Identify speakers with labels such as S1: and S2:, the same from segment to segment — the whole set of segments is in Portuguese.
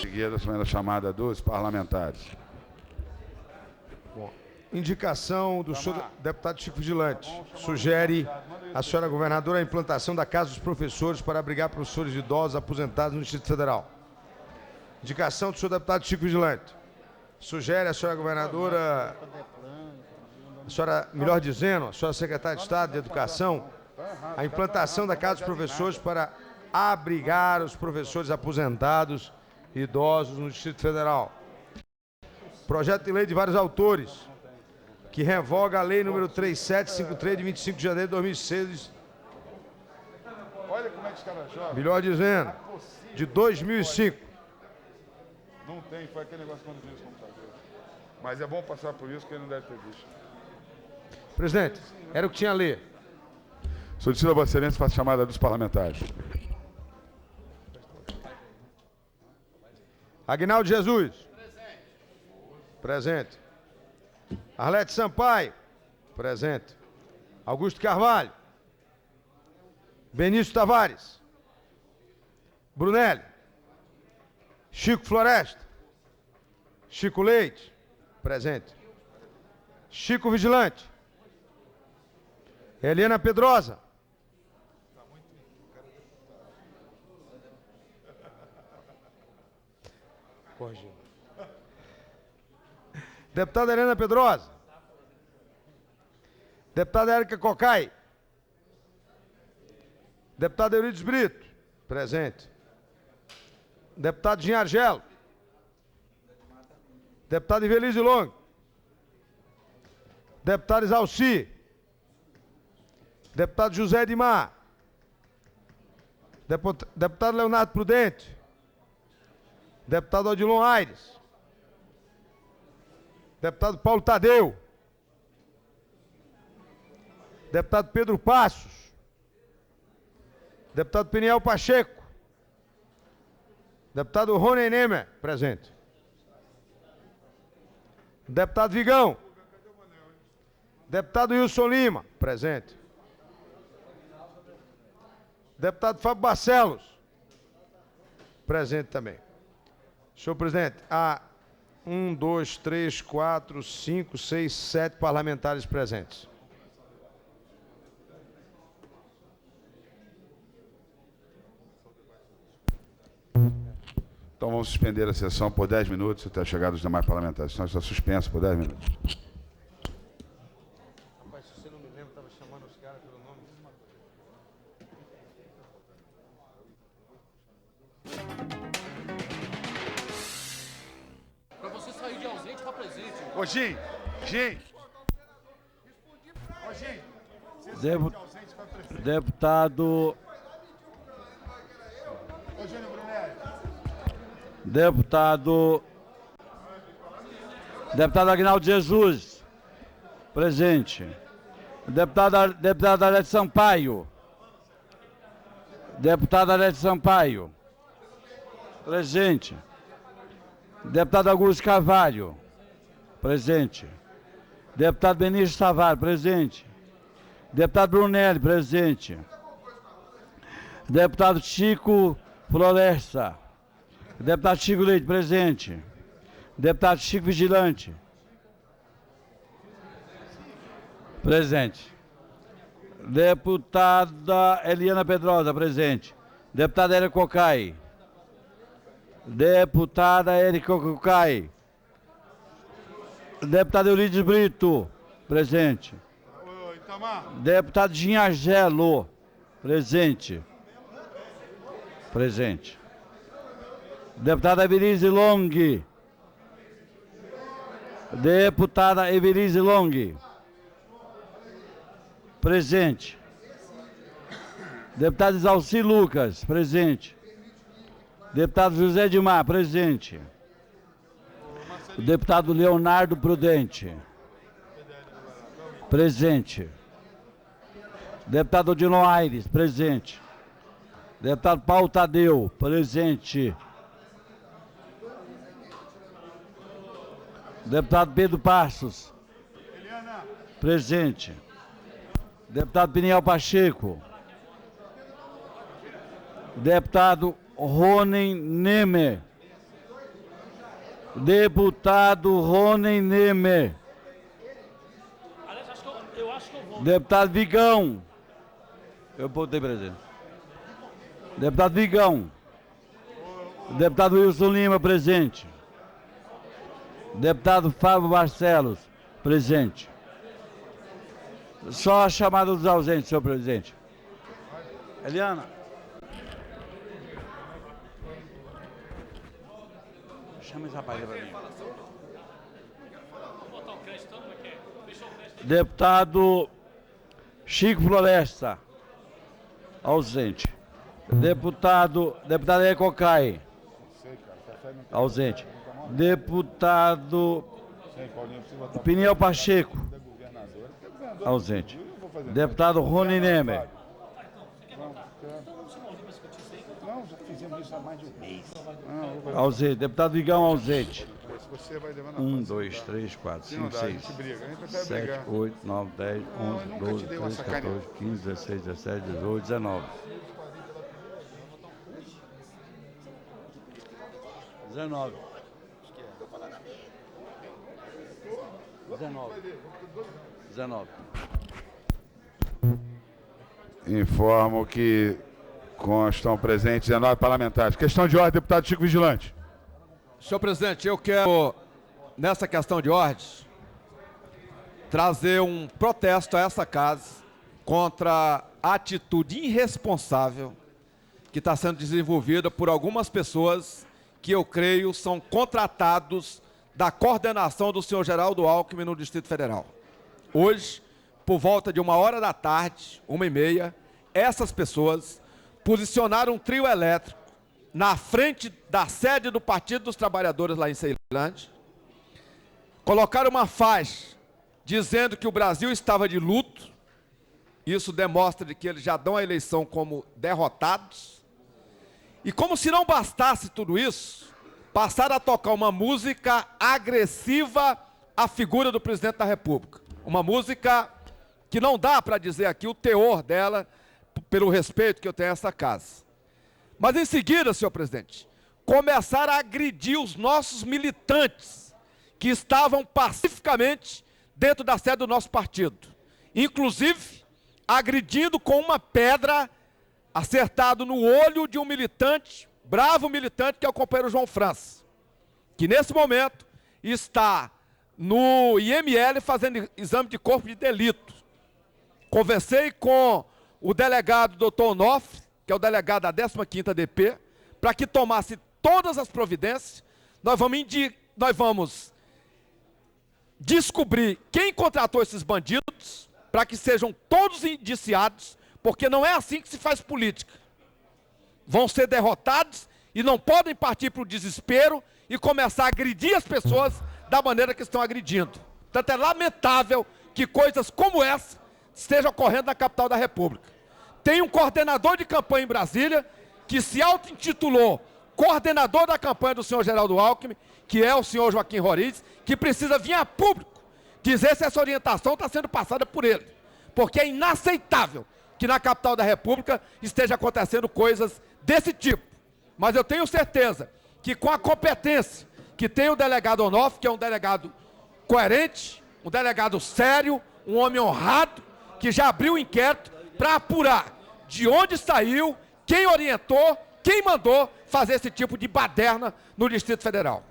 S1: Seguida, a chamada dos parlamentares.
S2: Bom, indicação do senhor deputado Chico Vigilante. Sugere a senhora governadora a implantação da Casa dos Professores para abrigar professores idosos aposentados no Distrito Federal. Indicação do senhor deputado Chico Vigilante. Sugere a senhora governadora, a senhora, melhor dizendo, a senhora secretária de Estado de Educação, a implantação da Casa dos Professores para abrigar os professores aposentados idosos no Distrito Federal. Projeto de lei de vários autores, que revoga a lei número 3753 de 25 de janeiro de 2006.
S1: Olha como é que os caras jogam.
S2: Melhor dizendo, de 2005.
S1: Não tem, foi aquele negócio quando viu os computadores. Mas é bom passar por isso, que ele não deve ter visto.
S2: Presidente, era o que tinha a ler.
S1: Solicito a Vossa Excelência para a chamada dos parlamentares.
S2: Aguinaldo Jesus. Presente. Arlete Sampaio. Presente. Augusto Carvalho. Benício Tavares. Brunelli. Chico Floresta. Chico Leite. Presente. Chico Vigilante. Eliana Pedrosa. Corrigindo. Deputada Helena Pedrosa. Deputada Érica Cocai. Deputado Eurides Brito. Presente. Deputado Jean Argelo. Deputado Ivelise Long. Deputado Isalci. Deputado José Edmar. Deputado Leonardo Prudente. Deputado Odilon Aires. Deputado Paulo Tadeu. Deputado Pedro Passos. Deputado Peniel Pacheco. Deputado Rony Nemer, presente. Deputado Vigão. Deputado Wilson Lima, presente. Deputado Fábio Barcelos, presente também. Senhor presidente, há 1, 2, 3, 4, 5, 6, 7 parlamentares presentes.
S1: Então vamos suspender a sessão por 10 minutos até a chegada dos demais parlamentares. Senão está suspenso por 10 minutos.
S2: Rapaz, se você não me lembra, estava chamando os caras pelo nome.
S3: Pra você sair de ausente, tá presente.
S1: Ô, Gim! Ô, Gim!
S4: Deputado...
S1: Ô, Júnior Brunelli!
S4: Deputado Aguinaldo Jesus, presente. Deputado Arlete Sampaio. Deputado Arlete Sampaio, presente. Deputado Augusto Carvalho, presente. Deputado Benício Tavares, presente. Deputado Brunelli, presente. Deputado Chico Floresta. Deputado Chico Leite, presente. Deputado Chico Vigilante. Presente. Deputada Eliana Pedrosa, presente. Deputada Érica Cocai. Deputada Érica Cocai. Deputado Eurides Brito, presente. Deputado Jean Argelo, presente. Presente. Deputada Ivelise Long. Deputada Ivelise Long. Presente. Deputado Isalci Lucas, presente. Deputado José Edmar, presente. Deputado Leonardo Prudente, presente. Deputado Odilon Aires, presente. Deputado Paulo Tadeu, presente. Deputado Pedro Passos, presente. Deputado Peniel Pacheco. Deputado Rony Nemer, Deputado Rony Neme.
S3: Aliás, eu acho que eu vou.
S4: Deputado Vigão. Eu botei presente. Deputado Vigão. Deputado Wilson Lima, presente. Deputado Fábio Barcelos, presente. Só a chamada dos ausentes, senhor presidente. Eliana. Chama esse rapaz aí para mim. Deputado Chico Floresta, ausente. Deputada Ecocai, ausente. Deputado Piniel Pacheco, ausente. Deputado Rony Neme, ausente. Deputado Vigão, ausente. 1, 2, 3, 4, 5, 6, 7, 8, 9, 10, 11, 12, 13, 14, 15, 16, 17, 18, 19. 19. 19.
S1: Informo que constam presentes 19 parlamentares. Questão de ordem, deputado Chico Vigilante.
S5: Senhor presidente, eu quero, nessa questão de ordem, trazer um protesto a essa casa contra a atitude irresponsável que está sendo desenvolvida por algumas pessoas que eu creio são contratados da coordenação do senhor Geraldo Alckmin no Distrito Federal. Hoje, por volta de 13h, 13h30, essas pessoas posicionaram um trio elétrico na frente da sede do Partido dos Trabalhadores lá em Ceilândia, colocaram uma faixa dizendo que o Brasil estava de luto. Isso demonstra que eles já dão a eleição como derrotados. E como se não bastasse tudo isso, passaram a tocar uma música agressiva à figura do presidente da República. Uma música que não dá para dizer aqui o teor dela, pelo respeito que eu tenho a essa casa. Mas em seguida, senhor presidente, começaram a agredir os nossos militantes que estavam pacificamente dentro da sede do nosso partido. Inclusive, agredindo com uma pedra acertado no olho de um militante, bravo militante, que é o companheiro João França, que nesse momento está no IML fazendo exame de corpo de delito. Conversei com o delegado doutor Onofre, que é o delegado da 15ª DP, para que tomasse todas as providências. Nós vamos descobrir quem contratou esses bandidos, para que sejam todos indiciados, porque não é assim que se faz política. Vão ser derrotados e não podem partir para o desespero e começar a agredir as pessoas da maneira que estão agredindo. Portanto, é lamentável que coisas como essa estejam ocorrendo na capital da República. Tem um coordenador de campanha em Brasília que se auto-intitulou coordenador da campanha do senhor Geraldo Alckmin, que é o senhor Joaquim Roriz, que precisa vir a público dizer se essa orientação está sendo passada por ele. Porque é inaceitável que na capital da República esteja acontecendo coisas desse tipo. Mas eu tenho certeza que com a competência que tem o delegado Onofre, que é um delegado coerente, um delegado sério, um homem honrado, que já abriu o inquérito para apurar de onde saiu, quem orientou, quem mandou fazer esse tipo de baderna no Distrito Federal.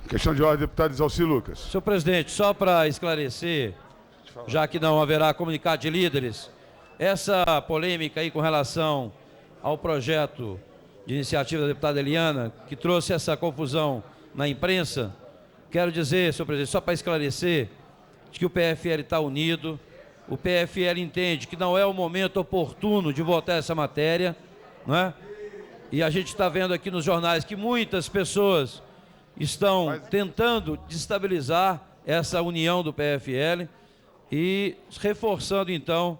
S1: Questão de ordem, deputado Isalci Lucas.
S6: Senhor presidente, só para esclarecer, já que não haverá comunicado de líderes, essa polêmica aí com relação ao projeto de iniciativa da deputada Eliana, que trouxe essa confusão na imprensa, quero dizer, senhor presidente, só para esclarecer, que o PFL está unido. O PFL entende que não é o momento oportuno de votar essa matéria, não é? E a gente está vendo aqui nos jornais que muitas pessoas estão tentando destabilizar essa união do PFL e reforçando, então,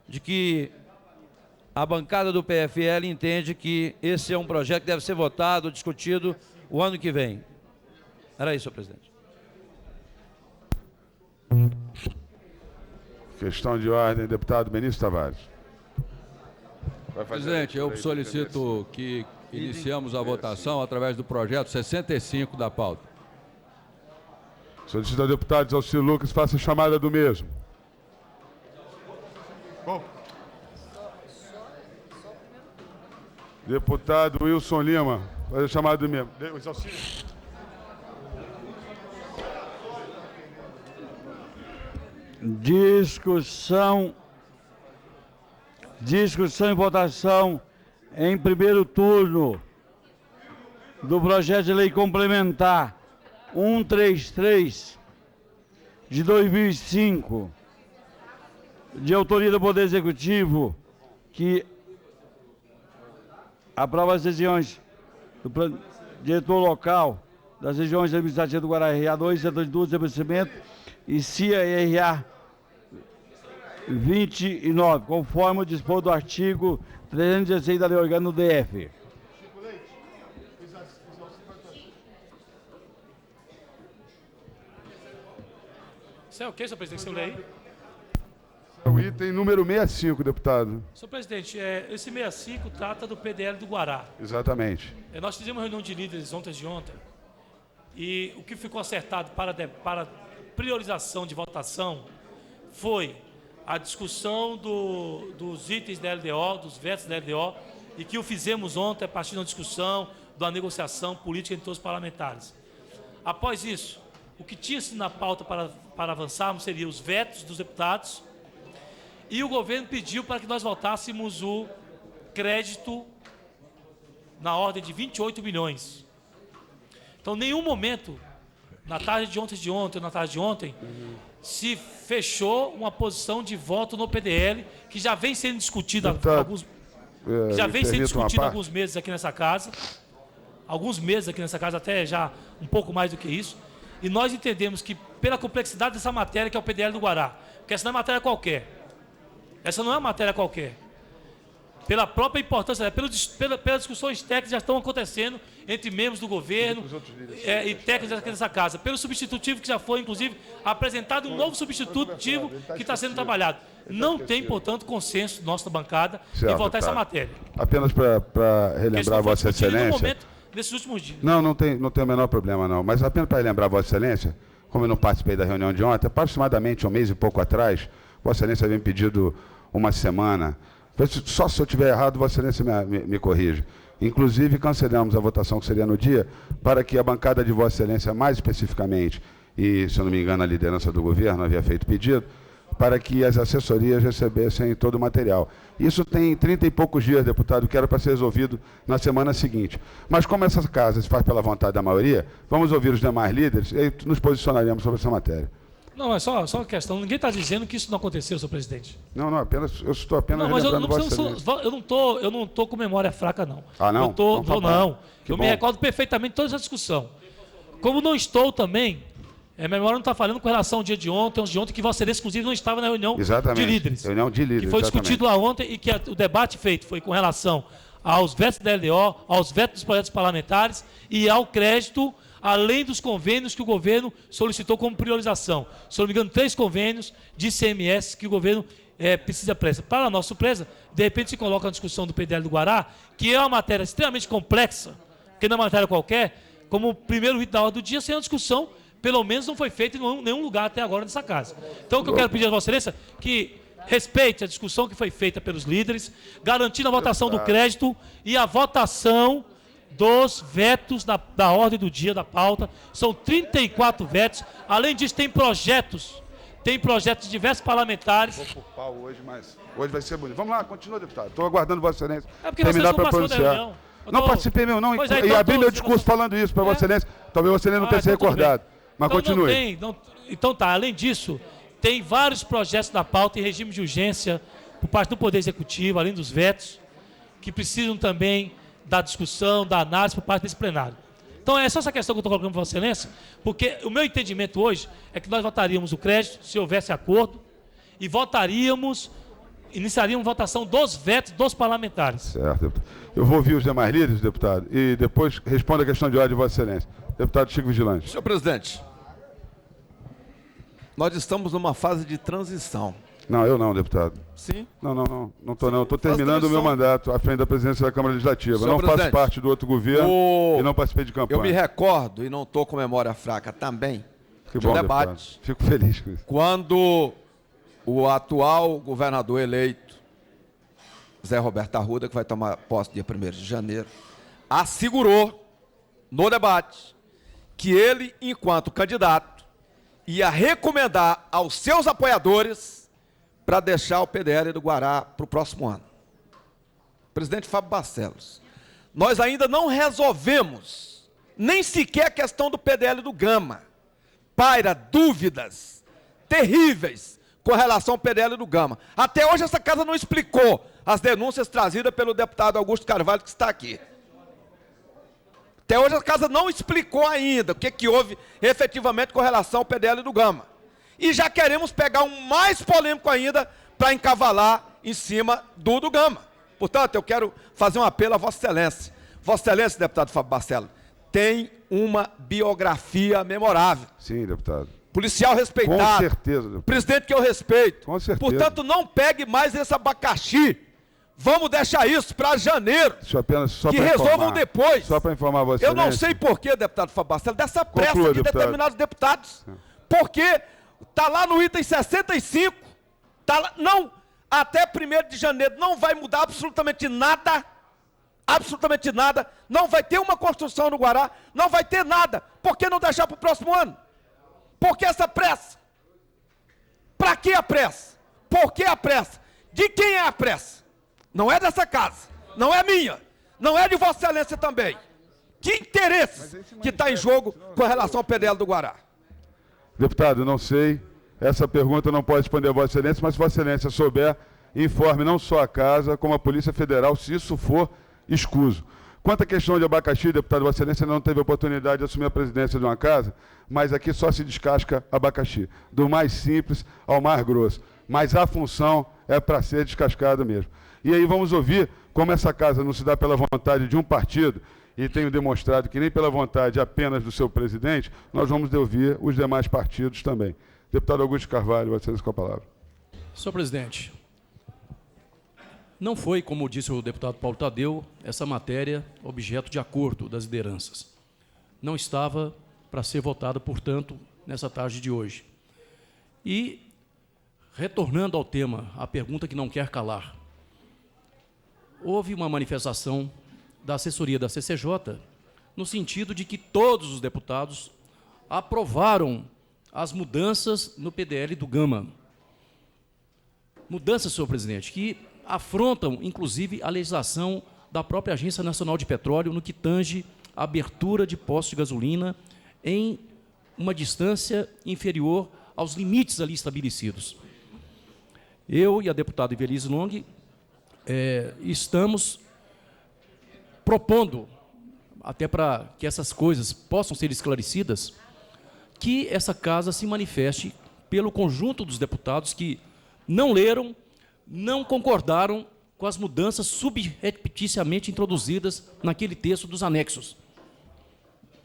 S6: de que a bancada do PFL entende que esse é um projeto que deve ser votado, discutido o ano que vem. Era isso, senhor presidente.
S1: Questão de ordem, deputado Benício Tavares.
S7: Presidente, eu solicito que
S4: Iniciamos a votação através do projeto 65 da pauta.
S1: Solicito ao deputado Zalcir Lucas faça a chamada do mesmo. Bom. Deputado Wilson Lima, faz a chamada do mesmo.
S4: Discussão e votação em primeiro turno do projeto de lei complementar 133 de 2005, de autoria do Poder Executivo, que aprova as regiões do plano diretor local das regiões administrativas do Guará RA2, setor de estabelecimento e CIA RA 29, conforme o dispor do artigo 316 da Lei Orgânica do DF.
S3: Isso é o que, senhor presidente? Seu lei?
S1: É o item número 65, deputado.
S3: Senhor presidente, esse 65 trata do PDL do Guará.
S1: Exatamente.
S3: Nós fizemos uma reunião de líderes ontem e o que ficou acertado para priorização de votação foi a discussão dos itens da LDO, dos vetos da LDO, e que o fizemos ontem a partir de uma discussão, de uma negociação política entre todos os parlamentares. Após isso, o que tinha-se na pauta para avançarmos seria os vetos dos deputados, e o governo pediu para que nós votássemos o crédito na ordem de 28 milhões. Então, em nenhum momento, na tarde de ontem, se fechou uma posição de voto no PDL, que já vem sendo discutida há alguns meses aqui nessa casa, até já um pouco mais do que isso, e nós entendemos que, pela complexidade dessa matéria, que é o PDL do Guará, porque essa não é matéria qualquer, pela própria importância, pelas discussões técnicas que já estão acontecendo entre membros do governo e técnicos aqui nessa casa, pelo substitutivo que já foi, inclusive, apresentado um novo substitutivo que está sendo trabalhado. Não tem, portanto, consenso nossa bancada em votar essa matéria.
S1: Apenas para relembrar a Vossa Excelência.
S3: Nesses últimos dias.
S1: Não tem o menor problema, não. Mas apenas para relembrar a Vossa Excelência, como eu não participei da reunião de ontem, aproximadamente um mês e pouco atrás, Vossa Excelência havia me pedido uma semana. Só se eu estiver errado, Vossa Excelência me corrige. Inclusive, cancelamos a votação que seria no dia, para que a bancada de Vossa Excelência, mais especificamente, e, se eu não me engano, a liderança do governo havia feito pedido, para que as assessorias recebessem todo o material. Isso tem 30 e poucos dias, deputado, que era para ser resolvido na semana seguinte. Mas como essa casa se faz pela vontade da maioria, vamos ouvir os demais líderes e nos posicionaremos sobre essa matéria.
S3: Não, é só uma questão. Ninguém está dizendo que isso não aconteceu, senhor presidente.
S1: Não, eu estou apenas relembrando Vossa Excelência.
S3: Eu não estou com memória fraca, não.
S1: Ah, não?
S3: Eu me recordo perfeitamente de toda essa discussão. Como não estou também, minha memória não está falando com relação ao dia de ontem, que Vossa Excelência, inclusive, não estava na reunião de líderes.
S1: Reunião de líderes,
S3: que foi discutido lá ontem e que o debate feito foi com relação aos vetos da LDO, aos vetos dos projetos parlamentares e ao crédito, além dos convênios que o governo solicitou como priorização. Se não me engano, 3 convênios de ICMS que o governo precisa pressa. Para a nossa surpresa, de repente se coloca na discussão do PDL do Guará, que é uma matéria extremamente complexa, que não é uma matéria qualquer, como o primeiro item da ordem do dia, sem a discussão, pelo menos não foi feita em nenhum lugar até agora nessa casa. Então, o que eu quero pedir a Vossa Excelência é que respeite a discussão que foi feita pelos líderes, garantindo a votação do crédito e a votação dos vetos da ordem do dia, da pauta. São 34 vetos. Além disso, tem projetos de diversos parlamentares.
S1: Vou por pau hoje, mas hoje vai ser bonito. Vamos lá, continua, deputado. Estou aguardando Vossa Excelência
S3: porque terminar para pronunciar.
S1: Não participei mesmo, não. E abri meu discurso falando isso para Vossa Excelência. Talvez Vossa Excelência não tenha se recordado. Mas então, continue.
S3: Então tá, além disso, tem vários projetos da pauta em regime de urgência por parte do Poder Executivo, além dos vetos, que precisam também da discussão, da análise por parte desse plenário. Então é só essa questão que eu estou colocando para Vossa Excelência, porque o meu entendimento hoje é que nós votaríamos o crédito, se houvesse acordo, e iniciaríamos votação dos vetos dos parlamentares.
S1: Certo, deputado. Eu vou ouvir os demais líderes, deputado, e depois responda a questão de ordem de Vossa Excelência. Deputado Chico Vigilante.
S5: Senhor presidente, nós estamos numa fase de transição.
S1: Não, eu não, deputado.
S5: Sim?
S1: Não estou não. Estou terminando o meu mandato à frente da presidência da Câmara Legislativa.
S5: Senhor
S1: Não faço
S5: presidente,
S1: parte do outro governo e não participei de campanha.
S5: Eu me recordo, e não estou com memória fraca também,
S1: Que
S5: de
S1: bom,
S5: um debate,
S1: deputado. Fico feliz com isso.
S5: quando o atual governador eleito, Zé Roberto Arruda, que vai tomar posse dia 1º de janeiro, assegurou no debate que ele, enquanto candidato, ia recomendar aos seus apoiadores para deixar o PDL do Guará para o próximo ano. Presidente Fábio Barcelos, nós ainda não resolvemos nem sequer a questão do PDL do Gama. Paira dúvidas terríveis com relação ao PDL do Gama. Até hoje essa casa não explicou as denúncias trazidas pelo deputado Augusto Carvalho, que está aqui. Até hoje a casa não explicou ainda o que houve efetivamente com relação ao PDL do Gama. E já queremos pegar um mais polêmico ainda para encavalar em cima do Gama. Portanto, eu quero fazer um apelo a Vossa Excelência. Vossa Excelência, deputado Fábio Barcelos, tem uma biografia memorável.
S1: Sim, deputado.
S5: Policial respeitado.
S1: Com certeza, deputado.
S5: Presidente que eu respeito.
S1: Com certeza.
S5: Portanto, não pegue mais esse abacaxi. Vamos deixar isso para janeiro.
S1: Só
S5: que resolvam depois.
S1: Só para informar você.
S5: Eu não sei por que, deputado Fábio Barcelos, dessa pressa
S1: Conclua,
S5: de
S1: deputado.
S5: determinados deputados. Porque está lá no item 65, tá lá, não, até 1º de janeiro não vai mudar absolutamente nada, não vai ter uma construção no Guará, não vai ter nada. Por que não deixar para o próximo ano? Por que essa pressa? Para que a pressa? Por que a pressa? De quem é a pressa? Não é dessa casa, não é minha, não é de Vossa Excelência também. Que interesse que está em jogo com relação ao PDL do Guará?
S1: Deputado, não sei. Essa pergunta não pode responder a Vossa Excelência, mas se Vossa Excelência souber, informe não só a Casa, como a Polícia Federal, se isso for escuso. Quanto à questão de abacaxi, deputado, Vossa Excelência não teve a oportunidade de assumir a presidência de uma casa, mas aqui só se descasca abacaxi, do mais simples ao mais grosso. Mas a função é para ser descascada mesmo. E aí vamos ouvir como essa casa não se dá pela vontade de um partido, e tenho demonstrado que nem pela vontade apenas do seu presidente, nós vamos ouvir os demais partidos também. Deputado Augusto Carvalho, Vossa Excelência, com a palavra.
S7: Senhor presidente, não foi, como disse o deputado Paulo Tadeu, essa matéria objeto de acordo das lideranças. Não estava para ser votada, portanto, nessa tarde de hoje. E, retornando ao tema, a pergunta que não quer calar, houve uma manifestação da assessoria da CCJ no sentido de que todos os deputados aprovaram as mudanças no PDL do Gama. Mudanças, senhor presidente, que afrontam, inclusive, a legislação da própria Agência Nacional de Petróleo no que tange a abertura de postos de gasolina em uma distância inferior aos limites ali estabelecidos. Eu e a deputada Ivelisse Long estamos propondo, até para que essas coisas possam ser esclarecidas, que essa casa se manifeste pelo conjunto dos deputados que não leram, não concordaram com as mudanças subrepticiamente introduzidas naquele texto dos anexos.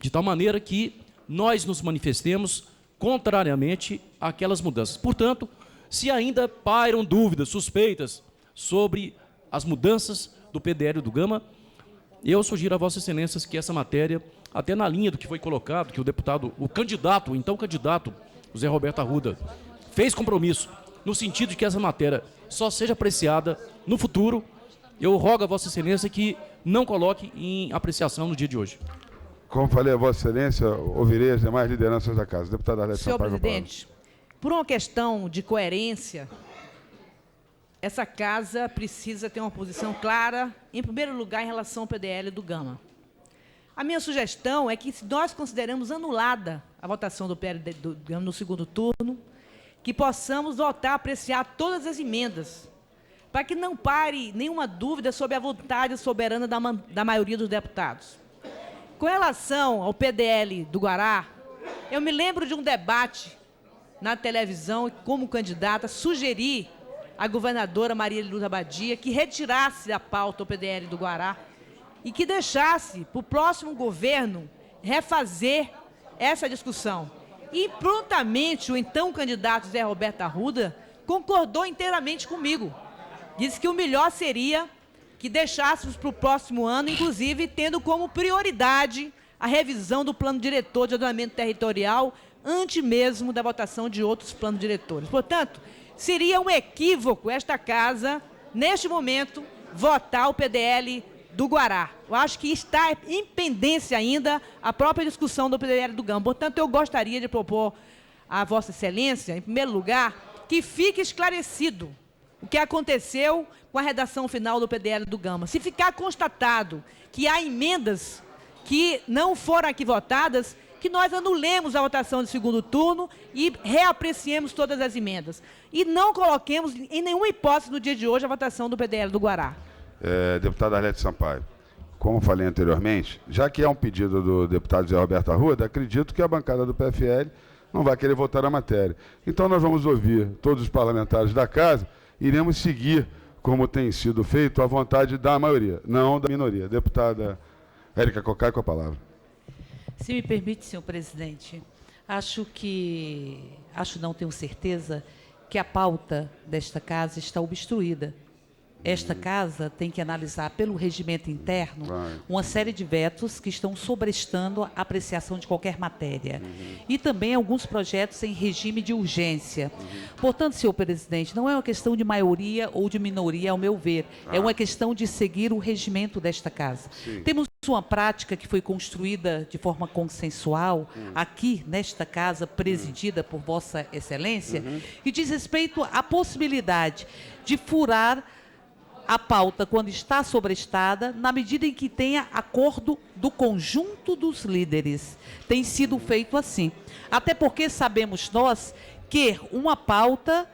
S7: De tal maneira que nós nos manifestemos contrariamente àquelas mudanças. Portanto, se ainda pairam dúvidas, suspeitas sobre as mudanças do PDL do Gama, eu sugiro a Vossa Excelências que essa matéria, até na linha do que foi colocado, que o deputado, o então candidato, o Zé Roberto Arruda, fez compromisso, no sentido de que essa matéria só seja apreciada no futuro, eu rogo a Vossa Excelência que não coloque em apreciação no dia de hoje.
S1: Como falei a Vossa Excelência, ouvirei as demais lideranças da Casa. Deputado Arlete
S8: Senhor
S1: Sampaio,
S8: presidente, por uma questão de coerência, essa casa precisa ter uma posição clara, em primeiro lugar, em relação ao PDL do Gama. A minha sugestão é que, se nós consideramos anulada a votação do PDL do Gama no segundo turno, que possamos voltar a apreciar todas as emendas, para que não pare nenhuma dúvida sobre a vontade soberana da maioria dos deputados. Com relação ao PDL do Guará, eu me lembro de um debate na televisão, e como candidata, sugeri à governadora Maria Luz Abadia que retirasse da pauta o PDL do Guará e que deixasse para o próximo governo refazer essa discussão. E prontamente o então candidato Zé Roberto Arruda concordou inteiramente comigo. Disse que o melhor seria que deixássemos para o próximo ano, inclusive tendo como prioridade a revisão do plano diretor de ordenamento territorial, antes mesmo da votação de outros planos diretores. Portanto, seria um equívoco esta casa, neste momento, votar o PDL do Guará. Eu acho que está em pendência ainda a própria discussão do PDL do Gama. Portanto, eu gostaria de propor à Vossa Excelência, em primeiro lugar, que fique esclarecido o que aconteceu com a redação final do PDL do Gama. Se ficar constatado que há emendas que não foram aqui votadas, que nós anulemos a votação de segundo turno e reapreciemos todas as emendas. E não coloquemos em nenhuma hipótese no dia de hoje a votação do PDL do Guará.
S1: Deputado Arlete Sampaio, como falei anteriormente, já que é um pedido do deputado Zé Roberto Arruda, acredito que a bancada do PFL não vai querer votar a matéria. Então nós vamos ouvir todos os parlamentares da casa e iremos seguir, como tem sido feito, a vontade da maioria, não da minoria. Deputada Érica Cocai, com a palavra.
S9: Se me permite, senhor presidente, não, tenho certeza, que a pauta desta casa está obstruída. Esta casa tem que analisar, pelo regimento interno, uma série de vetos que estão sobrestando a apreciação de qualquer matéria. E também alguns projetos em regime de urgência. Portanto, senhor presidente, não é uma questão de maioria ou de minoria, ao meu ver. É uma questão de seguir o regimento desta casa. Temos uma prática que foi construída de forma consensual aqui, nesta casa, presidida por Vossa Excelência, que diz respeito à possibilidade de furar a pauta quando está sobrestada, na medida em que tenha acordo do conjunto dos líderes. Tem sido feito assim. Até porque sabemos nós que uma pauta,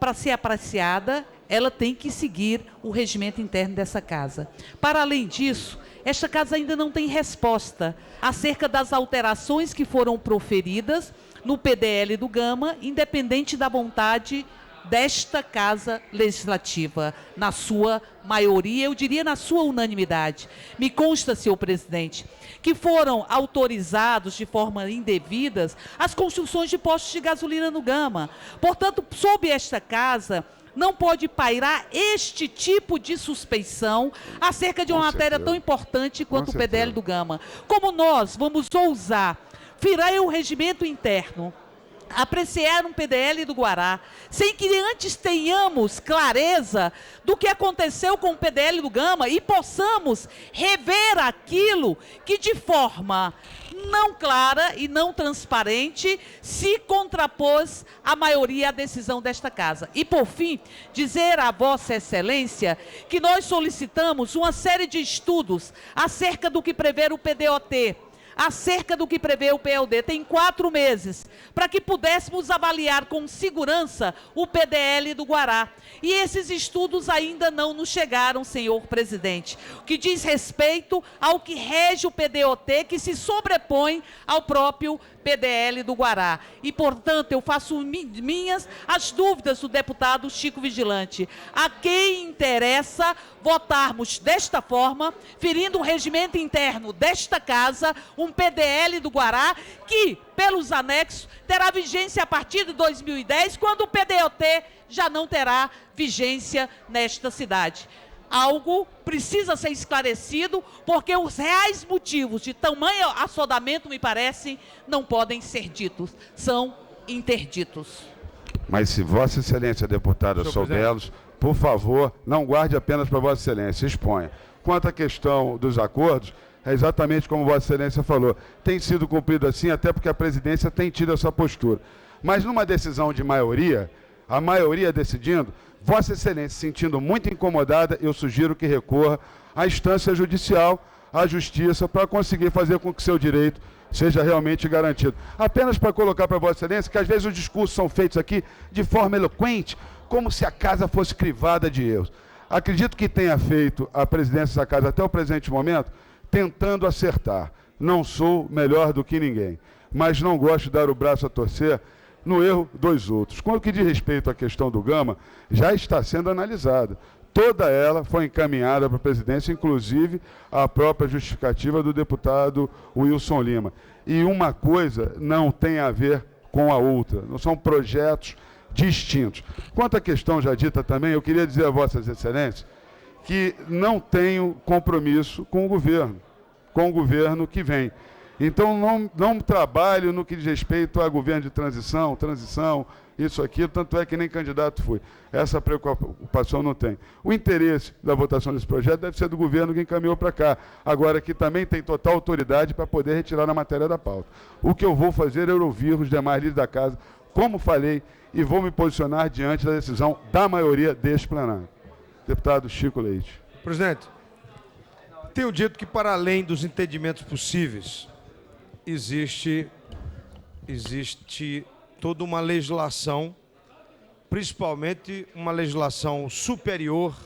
S9: para ser apreciada, ela tem que seguir o regimento interno dessa casa. Para além disso, esta casa ainda não tem resposta acerca das alterações que foram proferidas no PDL do Gama, independente da vontade desta Casa Legislativa, na sua maioria, eu diria na sua unanimidade. Me consta, senhor presidente, que foram autorizados de forma indevida as construções de postos de gasolina no Gama. Portanto, sob esta casa, não pode pairar este tipo de suspeição acerca de uma matéria tão importante quanto o PDL do Gama. Como nós vamos ousar virar o regimento interno, apreciar um PDL do Guará, sem que antes tenhamos clareza do que aconteceu com o PDL do Gama e possamos rever aquilo que de forma não clara e não transparente se contrapôs à maioria à decisão desta casa. E, por fim, dizer a Vossa Excelência que nós solicitamos uma série de estudos acerca do que prevê o PDOT, acerca do que prevê o PLD, tem 4 meses, para que pudéssemos avaliar com segurança o PDL do Guará. E esses estudos ainda não nos chegaram, senhor presidente, o que diz respeito ao que rege o PDOT, que se sobrepõe ao próprio PDL do Guará. E, portanto, eu faço minhas as dúvidas do deputado Chico Vigilante. A quem interessa votarmos desta forma, ferindo o regimento interno desta casa, um PDL do Guará, que, pelos anexos, terá vigência a partir de 2010, quando o PDOT já não terá vigência nesta cidade. Algo precisa ser esclarecido, porque os reais motivos de tamanho assodamento, me parece, não podem ser ditos, são interditos.
S1: Mas se Vossa Excelência, deputada souber-los, por favor, não guarde apenas para Vossa Excelência, exponha. Quanto à questão dos acordos, é exatamente como Vossa Excelência falou, tem sido cumprido assim, até porque a presidência tem tido essa postura. Mas numa decisão de maioria, a maioria decidindo, Vossa Excelência, sentindo muito incomodada, eu sugiro que recorra à instância judicial, à justiça, para conseguir fazer com que seu direito seja realmente garantido. Apenas para colocar para Vossa Excelência que às vezes os discursos são feitos aqui de forma eloquente, como se a casa fosse crivada de erros. Acredito que tenha feito a presidência da casa até o presente momento, tentando acertar. Não sou melhor do que ninguém, mas não gosto de dar o braço a torcer no erro dos outros. Quanto que diz respeito à questão do Gama, já está sendo analisada. Toda ela foi encaminhada para a presidência, inclusive a própria justificativa do deputado Wilson Lima. E uma coisa não tem a ver com a outra. Não são projetos distintos. Quanto à questão já dita também, eu queria dizer a Vossas Excelências que não tenho compromisso com o governo que vem. Então, não trabalho no que diz respeito a governo de transição, isso, aquilo, tanto é que nem candidato fui. Essa preocupação não tem. O interesse da votação desse projeto deve ser do governo que encaminhou para cá. Agora, que também tem total autoridade para poder retirar a matéria da pauta. O que eu vou fazer é ouvir os demais líderes da casa, como falei, e vou me posicionar diante da decisão da maioria deste plenário. Deputado Chico Leite.
S2: Presidente, tenho dito que, para além dos entendimentos possíveis, existe toda uma legislação, principalmente uma legislação superior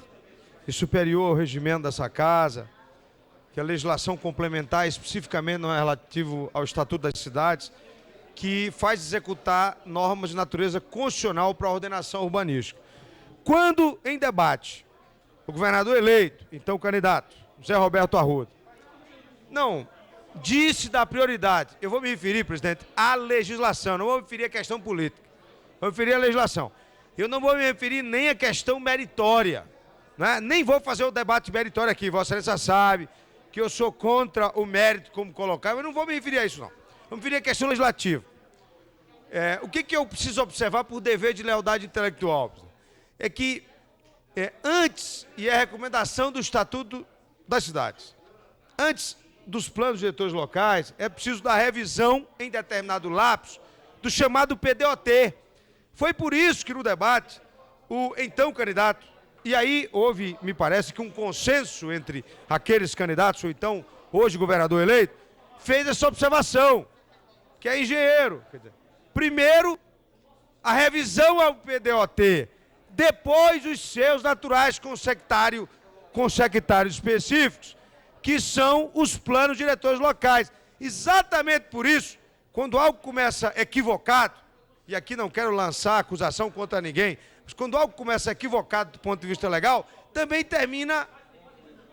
S2: ao regimento dessa casa, que é a legislação complementar, especificamente no relativo ao Estatuto das Cidades, que faz executar normas de natureza constitucional para a ordenação urbanística. Quando, em debate, o governador eleito, então o candidato, José Roberto Arruda, não disse da prioridade, eu vou me referir, presidente, à legislação, não vou me referir à questão política, vou me referir à legislação. Eu não vou me referir nem à questão meritória, né? Nem vou fazer o debate meritório aqui, Vossa Excelência sabe que eu sou contra o mérito como colocar, eu não vou me referir a isso não, vou me referir à questão legislativa. O que eu preciso observar por dever de lealdade intelectual? É que antes, e é a recomendação do Estatuto das Cidades, antes dos planos diretores locais, é preciso da revisão em determinado lapso do chamado PDOT. Foi por isso que no debate, o então candidato, e aí houve, me parece que um consenso entre aqueles candidatos, ou então hoje governador eleito, fez essa observação, que é engenheiro. Quer dizer, primeiro, a revisão ao PDOT, depois os seus naturais consectários específicos, que são os planos diretores locais. Exatamente por isso, quando algo começa equivocado, e aqui não quero lançar acusação contra ninguém, mas quando algo começa equivocado do ponto de vista legal, também termina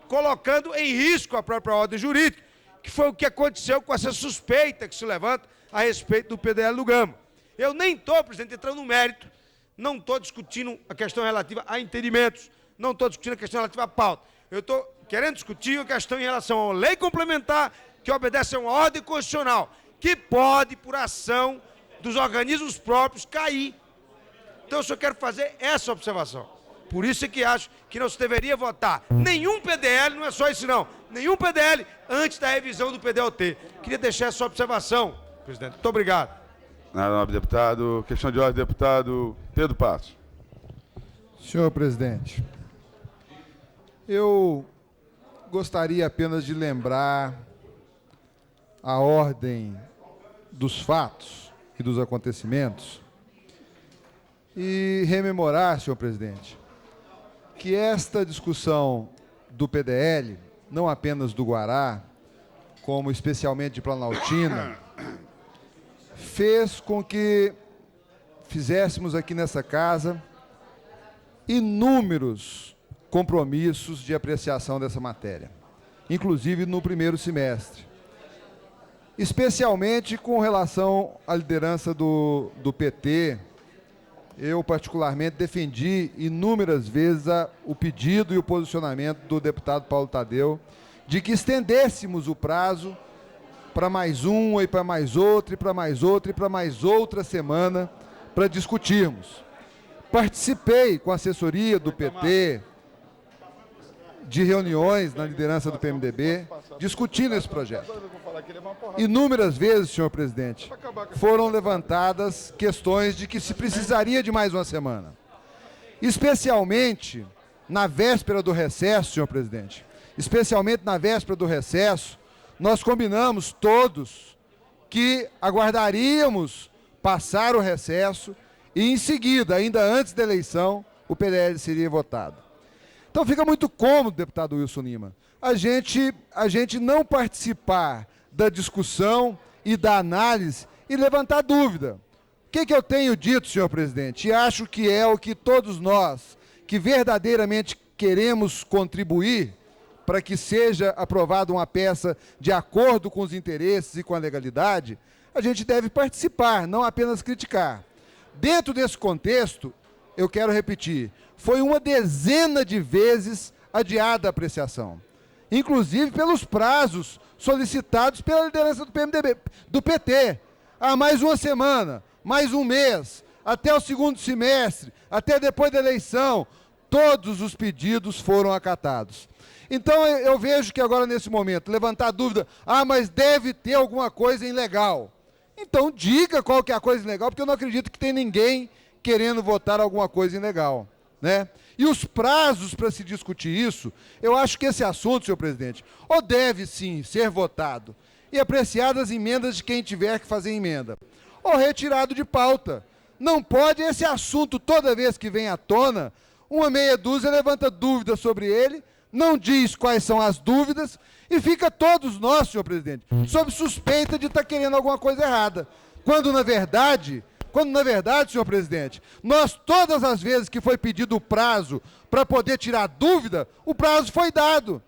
S2: colocando em risco a própria ordem jurídica, que foi o que aconteceu com essa suspeita que se levanta a respeito do PDL do Gama. Eu nem estou, presidente, entrando no mérito, não estou discutindo a questão relativa a entendimentos, não estou discutindo a questão relativa à pauta. Eu estou querendo discutir a questão em relação à lei complementar que obedece a uma ordem constitucional, que pode, por ação dos organismos próprios, cair. Então, eu só quero fazer essa observação. Por isso é que acho que não se deveria votar nenhum PDL, não é só isso não, nenhum PDL antes da revisão do PDOT. Queria deixar essa observação, presidente. Muito obrigado.
S1: Nada, nobre deputado. Questão de ordem, deputado Pedro Passos.
S10: Senhor presidente, eu gostaria apenas de lembrar a ordem dos fatos e dos acontecimentos e rememorar, senhor presidente, que esta discussão do PDL, não apenas do Guará, como especialmente de Planaltina, fez com que fizéssemos aqui nessa casa inúmeros compromissos de apreciação dessa matéria, inclusive no primeiro semestre, especialmente com relação à liderança do PT. Eu, particularmente, defendi inúmeras vezes o pedido e o posicionamento do deputado Paulo Tadeu de que estendêssemos o prazo para mais uma e para mais outra e para mais outra e para mais outra semana para discutirmos. Participei com a assessoria do PT de reuniões na liderança do PMDB discutindo esse projeto. Inúmeras vezes, senhor presidente, foram levantadas questões de que se precisaria de mais uma semana. Especialmente na véspera do recesso, senhor presidente, especialmente na véspera do recesso, nós combinamos todos que aguardaríamos passar o recesso e, em seguida, ainda antes da eleição, o PDL seria votado. Então fica muito cômodo, deputado Wilson Lima, a gente não participar da discussão e da análise e levantar dúvida. O que eu tenho dito, senhor presidente, e acho que é o que todos nós, que verdadeiramente queremos contribuir para que seja aprovada uma peça de acordo com os interesses e com a legalidade, a gente deve participar, não apenas criticar. Dentro desse contexto, eu quero repetir, foi uma dezena de vezes adiada a apreciação, inclusive pelos prazos solicitados pela liderança do PMDB, do PT. Mais uma semana, mais um mês, até o segundo semestre, até depois da eleição, todos os pedidos foram acatados. Então eu vejo que agora nesse momento, levantar dúvida, mas deve ter alguma coisa ilegal. Então diga qual que é a coisa ilegal, porque eu não acredito que tem ninguém querendo votar alguma coisa ilegal, né? E os prazos para se discutir isso, eu acho que esse assunto, senhor presidente, ou deve sim ser votado e apreciadas as emendas de quem tiver que fazer emenda, ou retirado de pauta. Não pode esse assunto, toda vez que vem à tona, uma meia dúzia levanta dúvidas sobre ele, não diz quais são as dúvidas, e fica todos nós, senhor presidente, sob suspeita de estar querendo alguma coisa errada. Quando, na verdade, senhor presidente, nós, todas as vezes que foi pedido o prazo para poder tirar dúvida, o prazo foi dado.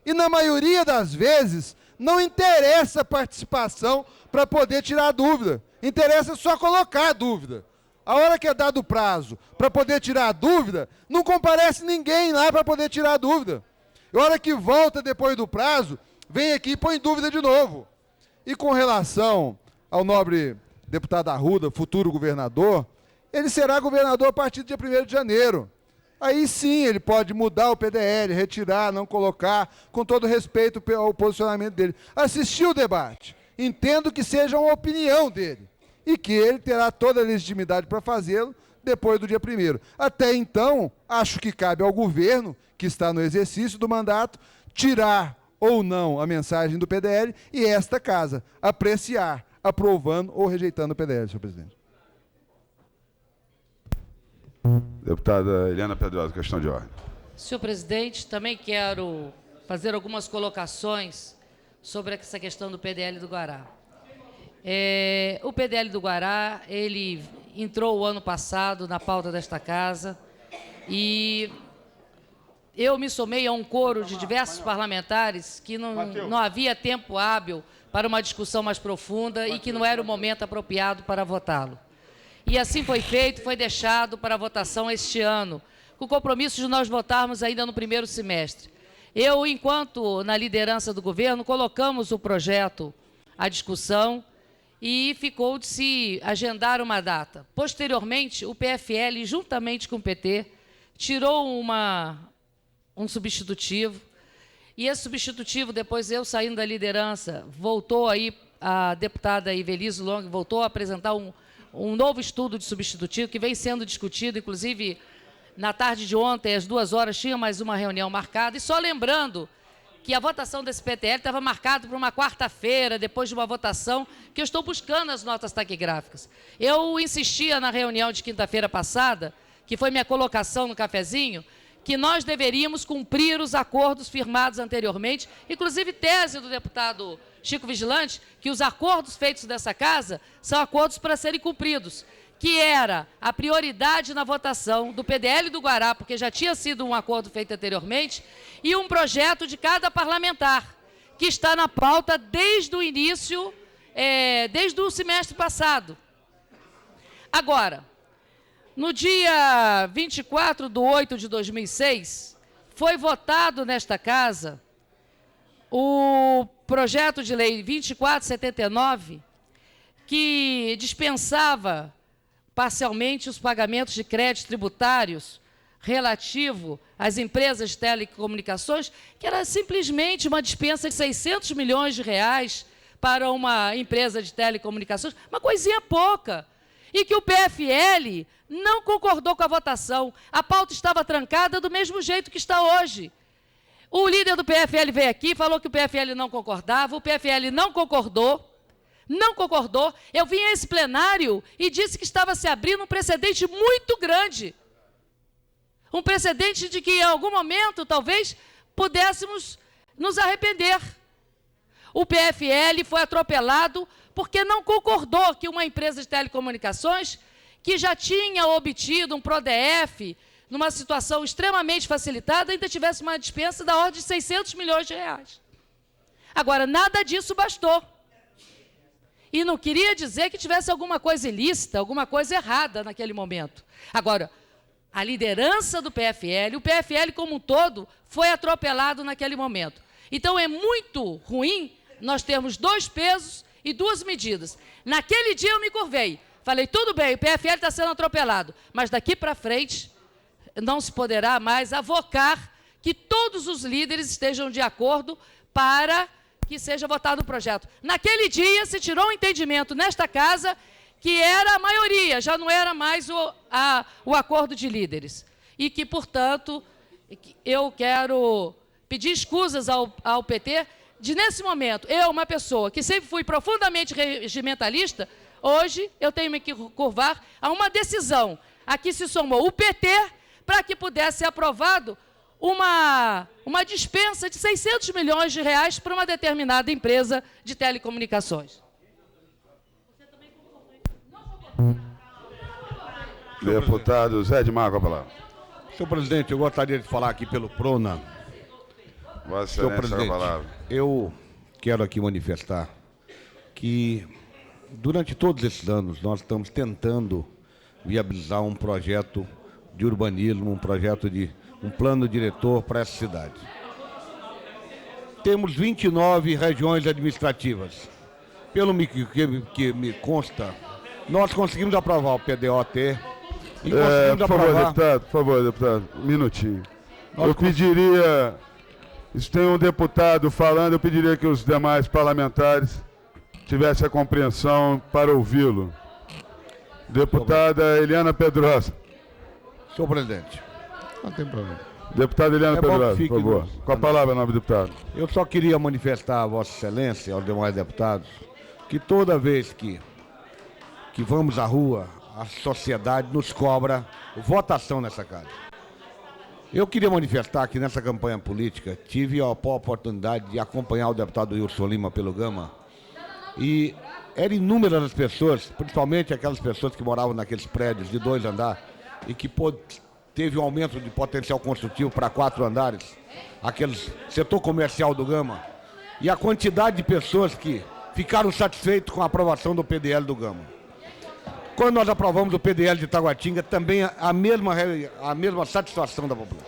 S10: E, na maioria das vezes, não interessa a participação para poder tirar a dúvida. Interessa só colocar a dúvida. A hora que é dado o prazo para poder tirar a dúvida, não comparece ninguém lá para poder tirar a dúvida. A hora que volta depois do prazo, vem aqui e põe dúvida de novo. E com relação ao nobre deputado Arruda, futuro governador, ele será governador a partir do dia 1º de janeiro. Aí sim ele pode mudar o PDL, retirar, não colocar, com todo respeito ao posicionamento dele. Assistiu o debate, entendo que seja uma opinião dele, e que ele terá toda a legitimidade para fazê-lo depois do dia 1º. Até então, acho que cabe ao governo, que está no exercício do mandato, tirar ou não a mensagem do PDL e esta casa apreciar, aprovando ou rejeitando o PDL, senhor presidente.
S1: Deputada Eliana Pedrosa, questão de ordem.
S11: Senhor presidente, também quero fazer algumas colocações sobre essa questão do PDL do Guará. O PDL do Guará, ele entrou o ano passado na pauta desta casa e eu me somei a um coro de diversos parlamentares que não havia tempo hábil para uma discussão mais profunda e que não era o momento apropriado para votá-lo. E assim foi feito, foi deixado para votação este ano, com o compromisso de nós votarmos ainda no primeiro semestre. Eu, enquanto na liderança do governo, colocamos o projeto à discussão e ficou de se agendar uma data. Posteriormente, o PFL, juntamente com o PT, tirou um substitutivo, e esse substitutivo, depois eu saindo da liderança, voltou aí, a deputada Ivelisse Long voltou a apresentar um novo estudo de substitutivo que vem sendo discutido, inclusive na tarde de ontem, às 2 horas, tinha mais uma reunião marcada, e só lembrando que a votação desse PTL estava marcada para uma quarta-feira, depois de uma votação, que eu estou buscando as notas taquigráficas. Eu insistia na reunião de quinta-feira passada, que foi minha colocação no cafezinho, que nós deveríamos cumprir os acordos firmados anteriormente, inclusive tese do deputado Chico Vigilante, que os acordos feitos dessa casa são acordos para serem cumpridos, que era a prioridade na votação do PDL do Guará, porque já tinha sido um acordo feito anteriormente, e um projeto de cada parlamentar, que está na pauta desde o início, desde o semestre passado. Agora, no dia 24/8/2006, foi votado nesta casa o projeto de lei 2479, que dispensava parcialmente os pagamentos de créditos tributários relativo às empresas de telecomunicações, que era simplesmente uma dispensa de 600 milhões de reais para uma empresa de telecomunicações, uma coisinha pouca, e que o PFL não concordou com a votação. A pauta estava trancada do mesmo jeito que está hoje. O líder do PFL veio aqui, falou que o PFL não concordava, o PFL não concordou, eu vim a esse plenário e disse que estava se abrindo um precedente muito grande. Um precedente de que, em algum momento, talvez, pudéssemos nos arrepender. O PFL foi atropelado porque não concordou que uma empresa de telecomunicações, que já tinha obtido um PRODF, numa situação extremamente facilitada, ainda tivesse uma dispensa da ordem de 600 milhões de reais. Agora, nada disso bastou. E não queria dizer que tivesse alguma coisa ilícita, alguma coisa errada naquele momento. Agora, a liderança do PFL, o PFL como um todo, foi atropelado naquele momento. Então, é muito ruim nós termos 2 pesos e 2 medidas. Naquele dia eu me curvei. Falei, tudo bem, o PFL está sendo atropelado, mas daqui para frente não se poderá mais avocar que todos os líderes estejam de acordo para que seja votado o projeto. Naquele dia se tirou um entendimento nesta casa que era a maioria, já não era mais o acordo de líderes. E que, portanto, eu quero pedir escusas ao PT de, nesse momento, eu, uma pessoa que sempre fui profundamente regimentalista, hoje eu tenho que curvar a uma decisão a que se somou o PT para que pudesse ser aprovado uma dispensa de 600 milhões de reais para uma determinada empresa de telecomunicações.
S1: Deputado Zé Edmar, com a palavra.
S12: Senhor presidente, eu gostaria de falar aqui pelo PRONA. Senhor presidente, eu quero aqui manifestar que durante todos esses anos nós estamos tentando viabilizar um projeto de urbanismo, um plano diretor para essa cidade. Temos 29 regiões administrativas. Pelo que me consta, nós conseguimos aprovar o PDOT e conseguimos aprovar...
S1: Por favor, deputado, um minutinho. Eu pediria, se tem um deputado falando, eu pediria que os demais parlamentares tivessem a compreensão para ouvi-lo. Deputada Eliana Pedrosa.
S12: Senhor presidente, não tem problema.
S1: Deputada Eliana Pedrosa, por favor. Com a palavra, nobre deputado.
S12: Eu só queria manifestar a Vossa Excelência e aos demais deputados que toda vez que vamos à rua, a sociedade nos cobra votação nessa casa. Eu queria manifestar que nessa campanha política tive a oportunidade de acompanhar o deputado Wilson Lima pelo Gama e eram inúmeras as pessoas, principalmente aquelas pessoas que moravam naqueles prédios de 2 andares e que teve um aumento de potencial construtivo para 4 andares, aquele setor comercial do Gama, e a quantidade de pessoas que ficaram satisfeitos com a aprovação do PDL do Gama. Quando nós aprovamos o PDL de Taguatinga, também a mesma satisfação da população.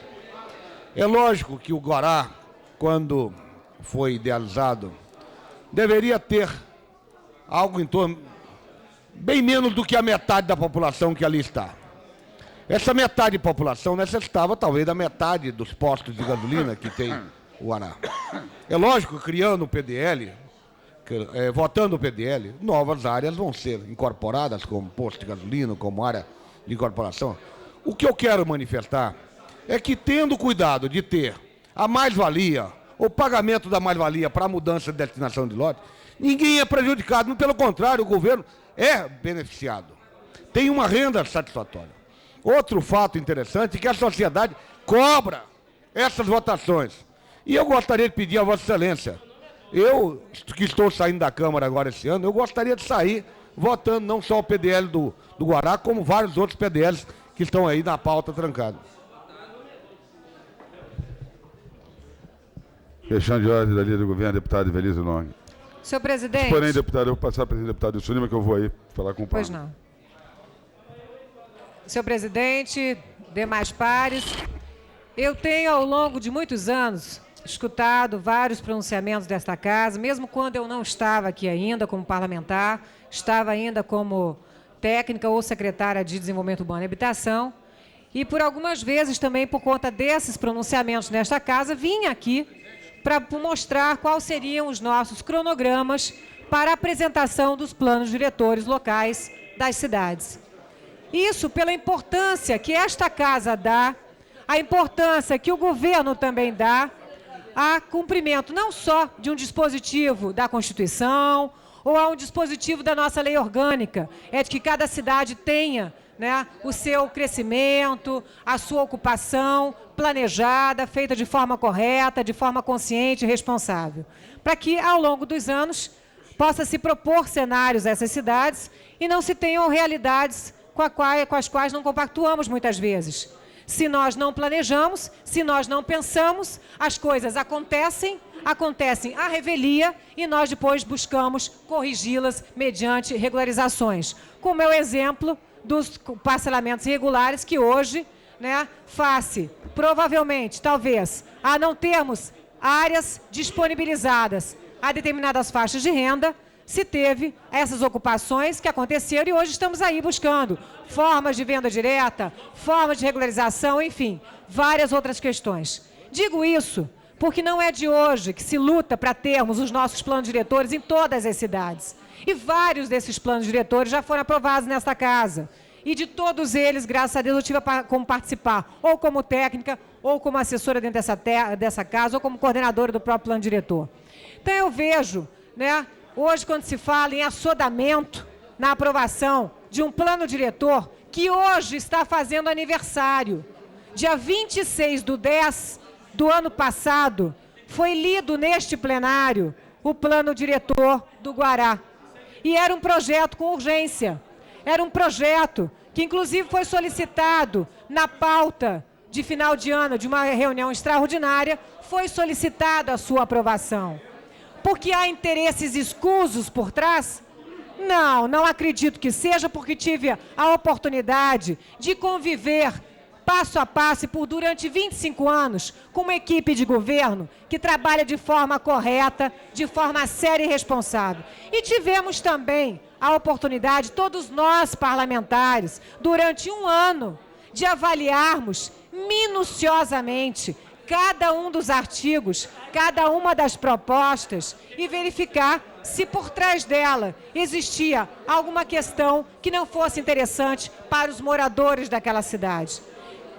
S12: É lógico que o Guará, quando foi idealizado, deveria ter algo em torno, bem menos do que a metade da população que ali está. Essa metade de população necessitava talvez da metade dos postos de gasolina que tem o Guará. É lógico, criando o PDL, votando o PDL, novas áreas vão ser incorporadas como posto de gasolina, como área de incorporação. O que eu quero manifestar é que, tendo cuidado de ter a mais-valia, o pagamento da mais-valia para a mudança de destinação de lote, ninguém é prejudicado, pelo contrário, o governo é beneficiado. Tem uma renda satisfatória. Outro fato interessante é que a sociedade cobra essas votações. E eu gostaria de pedir a Vossa Excelência, eu, que estou saindo da Câmara agora esse ano, eu gostaria de sair votando não só o PDL do Guará, como vários outros PDLs que estão aí na pauta trancada.
S1: Questão de ordem da líder do governo, deputado Ivelisse Long.
S13: Senhor presidente...
S1: Porém, deputado, eu vou passar para o deputado Wilson Lima, que eu vou aí falar com o
S13: Pois não. Senhor presidente, demais pares, eu tenho ao longo de muitos anos escutado vários pronunciamentos desta casa, mesmo quando eu não estava aqui ainda como parlamentar, estava ainda como técnica ou secretária de Desenvolvimento Urbano e Habitação, e por algumas vezes também por conta desses pronunciamentos nesta casa, vim aqui para mostrar quais seriam os nossos cronogramas para a apresentação dos planos diretores locais das cidades. Isso pela importância que esta casa dá, a importância que o governo também dá, a cumprimento não só de um dispositivo da Constituição ou a um dispositivo da nossa lei orgânica, é de que cada cidade tenha, né, o seu crescimento, a sua ocupação planejada, feita de forma correta, de forma consciente e responsável, para que ao longo dos anos possa se propor cenários a essas cidades e não se tenham realidades com as quais não compactuamos muitas vezes. Se nós não planejamos, se nós não pensamos, as coisas acontecem, acontecem à revelia e nós depois buscamos corrigi-las mediante regularizações. Como é o exemplo dos parcelamentos irregulares que hoje, né, face, provavelmente, talvez, a não termos áreas disponibilizadas a determinadas faixas de renda, se teve essas ocupações que aconteceram e hoje estamos aí buscando formas de venda direta, formas de regularização, enfim, várias outras questões. Digo isso porque não é de hoje que se luta para termos os nossos planos diretores em todas as cidades. E vários desses planos diretores já foram aprovados nesta casa. E de todos eles, graças a Deus, eu tive como participar, ou como técnica, ou como assessora dentro dessa casa, ou como coordenadora do próprio plano diretor. Então eu vejo, né, hoje quando se fala em assodamento na aprovação de um plano diretor, que hoje está fazendo aniversário, dia 26/10 do ano passado, foi lido neste plenário o plano diretor do Guará. E era um projeto com urgência. Era um projeto que, inclusive, foi solicitado na pauta de final de ano de uma reunião extraordinária, foi solicitada a sua aprovação. Porque há interesses escusos por trás? Não, não acredito que seja, porque tive a oportunidade de conviver passo a passo e por durante 25 anos com uma equipe de governo que trabalha de forma correta, de forma séria e responsável. E tivemos também a oportunidade, todos nós parlamentares, durante um ano, de avaliarmos minuciosamente cada um dos artigos, cada uma das propostas e verificar se por trás dela existia alguma questão que não fosse interessante para os moradores daquela cidade.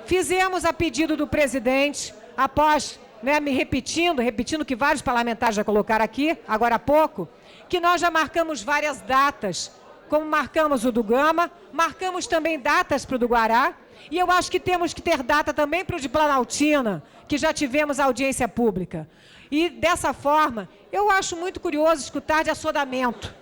S13: Fizemos a pedido do presidente, após, né, me repetindo que vários parlamentares já colocaram aqui, agora há pouco, que nós já marcamos várias datas, como marcamos o do Gama, marcamos também datas para o do Guará, e eu acho que temos que ter data também para o de Planaltina, que já tivemos audiência pública. E, dessa forma, eu acho muito curioso escutar de assodamento.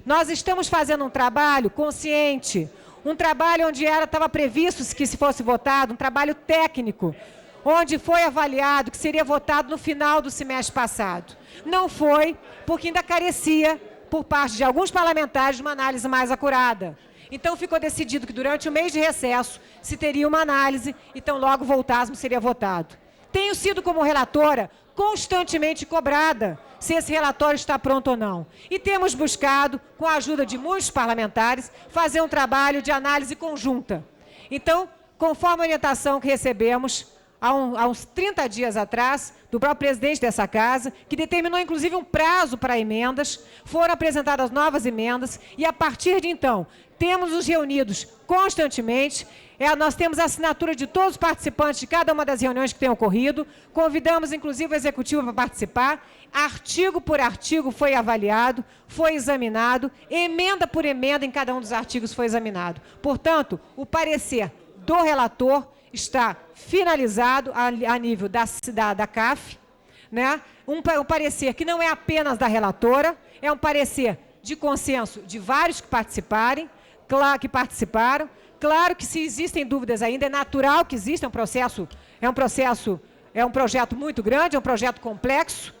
S13: Nós estamos fazendo um trabalho consciente, um trabalho onde estava previsto que se fosse votado, um trabalho técnico, onde foi avaliado que seria votado no final do semestre passado. Não foi, porque ainda carecia, por parte de alguns parlamentares, de uma análise mais acurada. Então, ficou decidido que durante o mês de recesso se teria uma análise, então logo voltássemos, seria votado. Tenho sido, como relatora, constantemente cobrada se esse relatório está pronto ou não. E temos buscado, com a ajuda de muitos parlamentares, fazer um trabalho de análise conjunta. Então, conforme a orientação que recebemos há uns 30 dias atrás, do próprio presidente dessa casa, que determinou, inclusive, um prazo para emendas, foram apresentadas novas emendas, e, a partir de então, temos nos reunidos constantemente. Nós temos a assinatura de todos os participantes de cada uma das reuniões que têm ocorrido, convidamos, inclusive, o Executivo para participar, artigo por artigo foi avaliado, foi examinado, emenda por emenda em cada um dos artigos foi examinado. Portanto, o parecer do relator está finalizado a nível da CAF, né? Um parecer que não é apenas da relatora, é um parecer de consenso de vários que participaram. Claro que se existem dúvidas ainda, é natural que exista é um projeto muito grande, é um projeto complexo,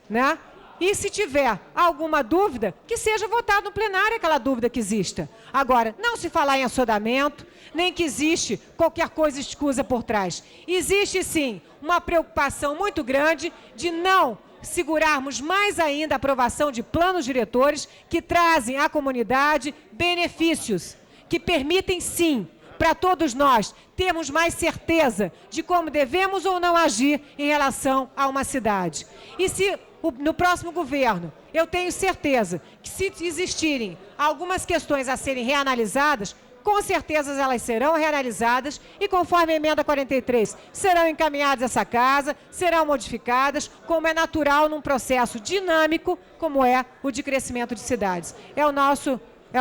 S13: né? E se tiver alguma dúvida, que seja votado no plenário aquela dúvida que exista. Agora, não se falar em assodamento, nem que existe qualquer coisa escusa por trás. Existe, sim, uma preocupação muito grande de não segurarmos mais ainda a aprovação de planos diretores que trazem à comunidade benefícios, que permitem, sim, para todos nós termos mais certeza de como devemos ou não agir em relação a uma cidade. E se no próximo governo, eu tenho certeza que se existirem algumas questões a serem reanalisadas, com certeza elas serão reanalisadas e, conforme a emenda 43, serão encaminhadas a essa casa, serão modificadas, como é natural num processo dinâmico, como é o de crescimento de cidades. É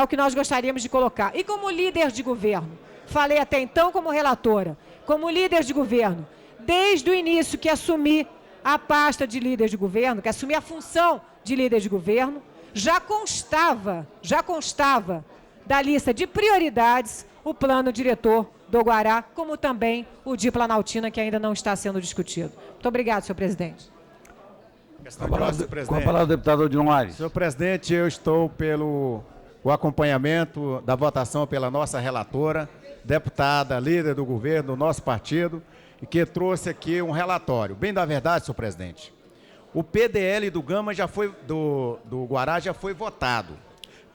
S13: o que nós gostaríamos de colocar. E como líder de governo, falei até então como relatora, como líder de governo, desde o início que assumi a pasta de líder de governo, que assumi a função de líder de governo, já constava da lista de prioridades o plano diretor do Guará, como também o de Planaltina, que ainda não está sendo discutido. Muito obrigado, senhor presidente.
S4: Com a palavra, deputado Odilon Aires.
S14: Senhor presidente, eu estou pelo o acompanhamento da votação pela nossa relatora, deputada, líder do governo, do nosso partido, e que trouxe aqui um relatório. Bem da verdade, senhor presidente, o PDL do Gama já foi, do Guará já foi votado.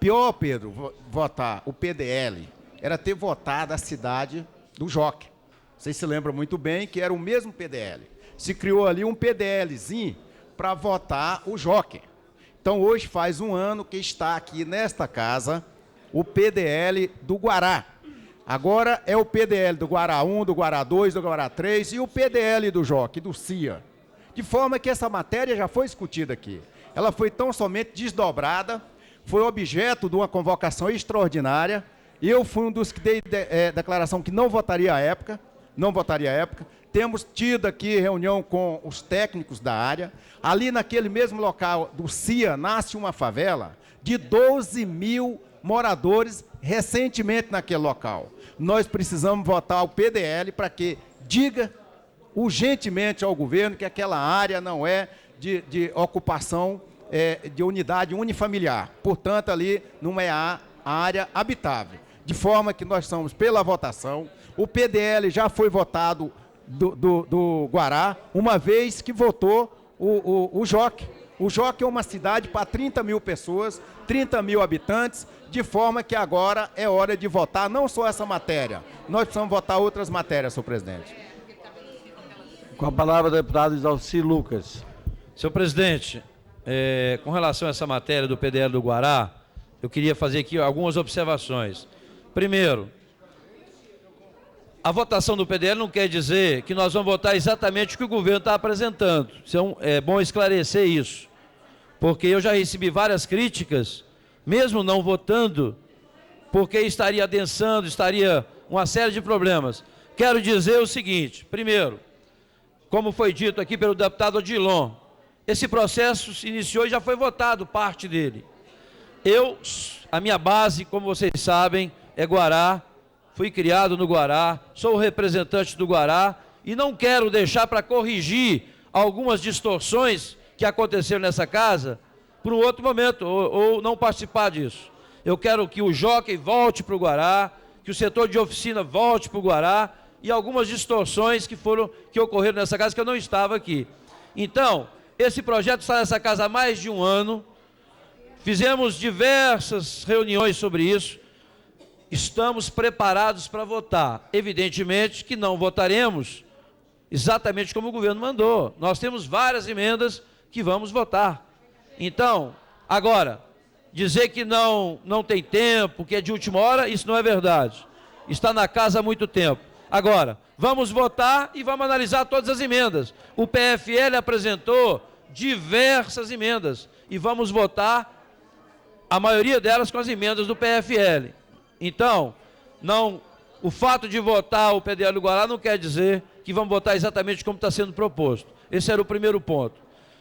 S14: Pior, Pedro, votar o PDL era ter votado a cidade do Jockey. Vocês se lembram muito bem que era o mesmo PDL. Se criou ali um PDLzinho para votar o Jockey. Então, hoje faz um ano que está aqui nesta casa o PDL do Guará. Agora é o PDL do Guará 1, do Guará 2, do Guará 3 e o PDL do Jockey, do CIA. De forma que essa matéria já foi discutida aqui. Ela foi tão somente desdobrada, foi objeto de uma convocação extraordinária. Eu fui um dos que dei declaração que não votaria à época. Temos tido aqui reunião com os técnicos da área. Ali naquele mesmo local do CIA nasce uma favela de 12 mil moradores recentemente naquele local. Nós precisamos votar o PDL para que diga urgentemente ao governo que aquela área não é de ocupação de unidade unifamiliar. Portanto, ali não é a área habitável. De forma que nós estamos pela votação. O PDL já foi votado do Guará, uma vez que votou o Jockey. O Jockey é uma cidade para 30 mil pessoas, 30 mil habitantes, de forma que agora é hora de votar não só essa matéria, nós precisamos votar outras matérias, senhor presidente.
S4: Com a palavra, deputado Isalci Lucas.
S6: Senhor presidente, com relação a essa matéria do PDL do Guará, eu queria fazer aqui algumas observações. Primeiro, a votação do PDL não quer dizer que nós vamos votar exatamente o que o governo está apresentando. Então, é bom esclarecer isso, porque eu já recebi várias críticas, mesmo não votando, porque estaria adensando, estaria uma série de problemas. Quero dizer o seguinte: primeiro, como foi dito aqui pelo deputado Odilon, esse processo se iniciou e já foi votado parte dele. A minha base, como vocês sabem, é Guará. Fui criado no Guará, sou o representante do Guará e não quero deixar para corrigir algumas distorções que aconteceram nessa casa para um outro momento, ou não participar disso. Eu quero que o Jockey volte para o Guará, que o setor de oficina volte para o Guará e algumas distorções que ocorreram nessa casa que eu não estava aqui. Então, esse projeto está nessa casa há mais de um ano, fizemos diversas reuniões sobre isso. Estamos preparados para votar. Evidentemente que não votaremos exatamente como o governo mandou. Nós temos várias emendas que vamos votar. Então, agora, dizer que não tem tempo, que é de última hora, isso não é verdade. Está na casa há muito tempo. Agora, vamos votar e vamos analisar todas as emendas. O PFL apresentou diversas emendas e vamos votar a maioria delas com as emendas do PFL. Então, o fato de votar o PDL do Guará não quer dizer que vamos votar exatamente como está sendo proposto. Esse era o primeiro ponto.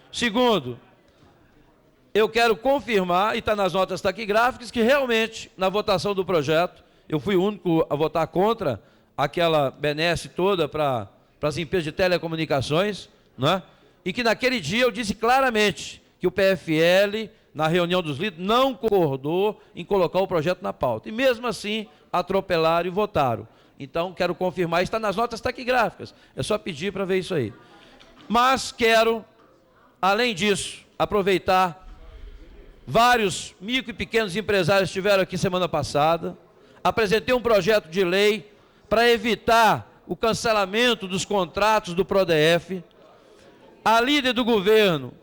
S6: Segundo, eu quero confirmar, e está nas notas taquigráficas, que realmente, na votação do projeto, eu fui o único a votar contra aquela benesse toda para as empresas de telecomunicações, né? E que naquele dia eu disse claramente que o PFL, na reunião dos líderes, não concordou em colocar o projeto na pauta. E mesmo assim, atropelaram e votaram. Então, quero confirmar, está nas notas taquigráficas. É só pedir para ver isso aí. Mas quero, além disso, aproveitar, vários micro e pequenos empresários estiveram aqui semana passada, apresentei um projeto de lei para evitar o cancelamento dos contratos do PRODEF. A líder do governo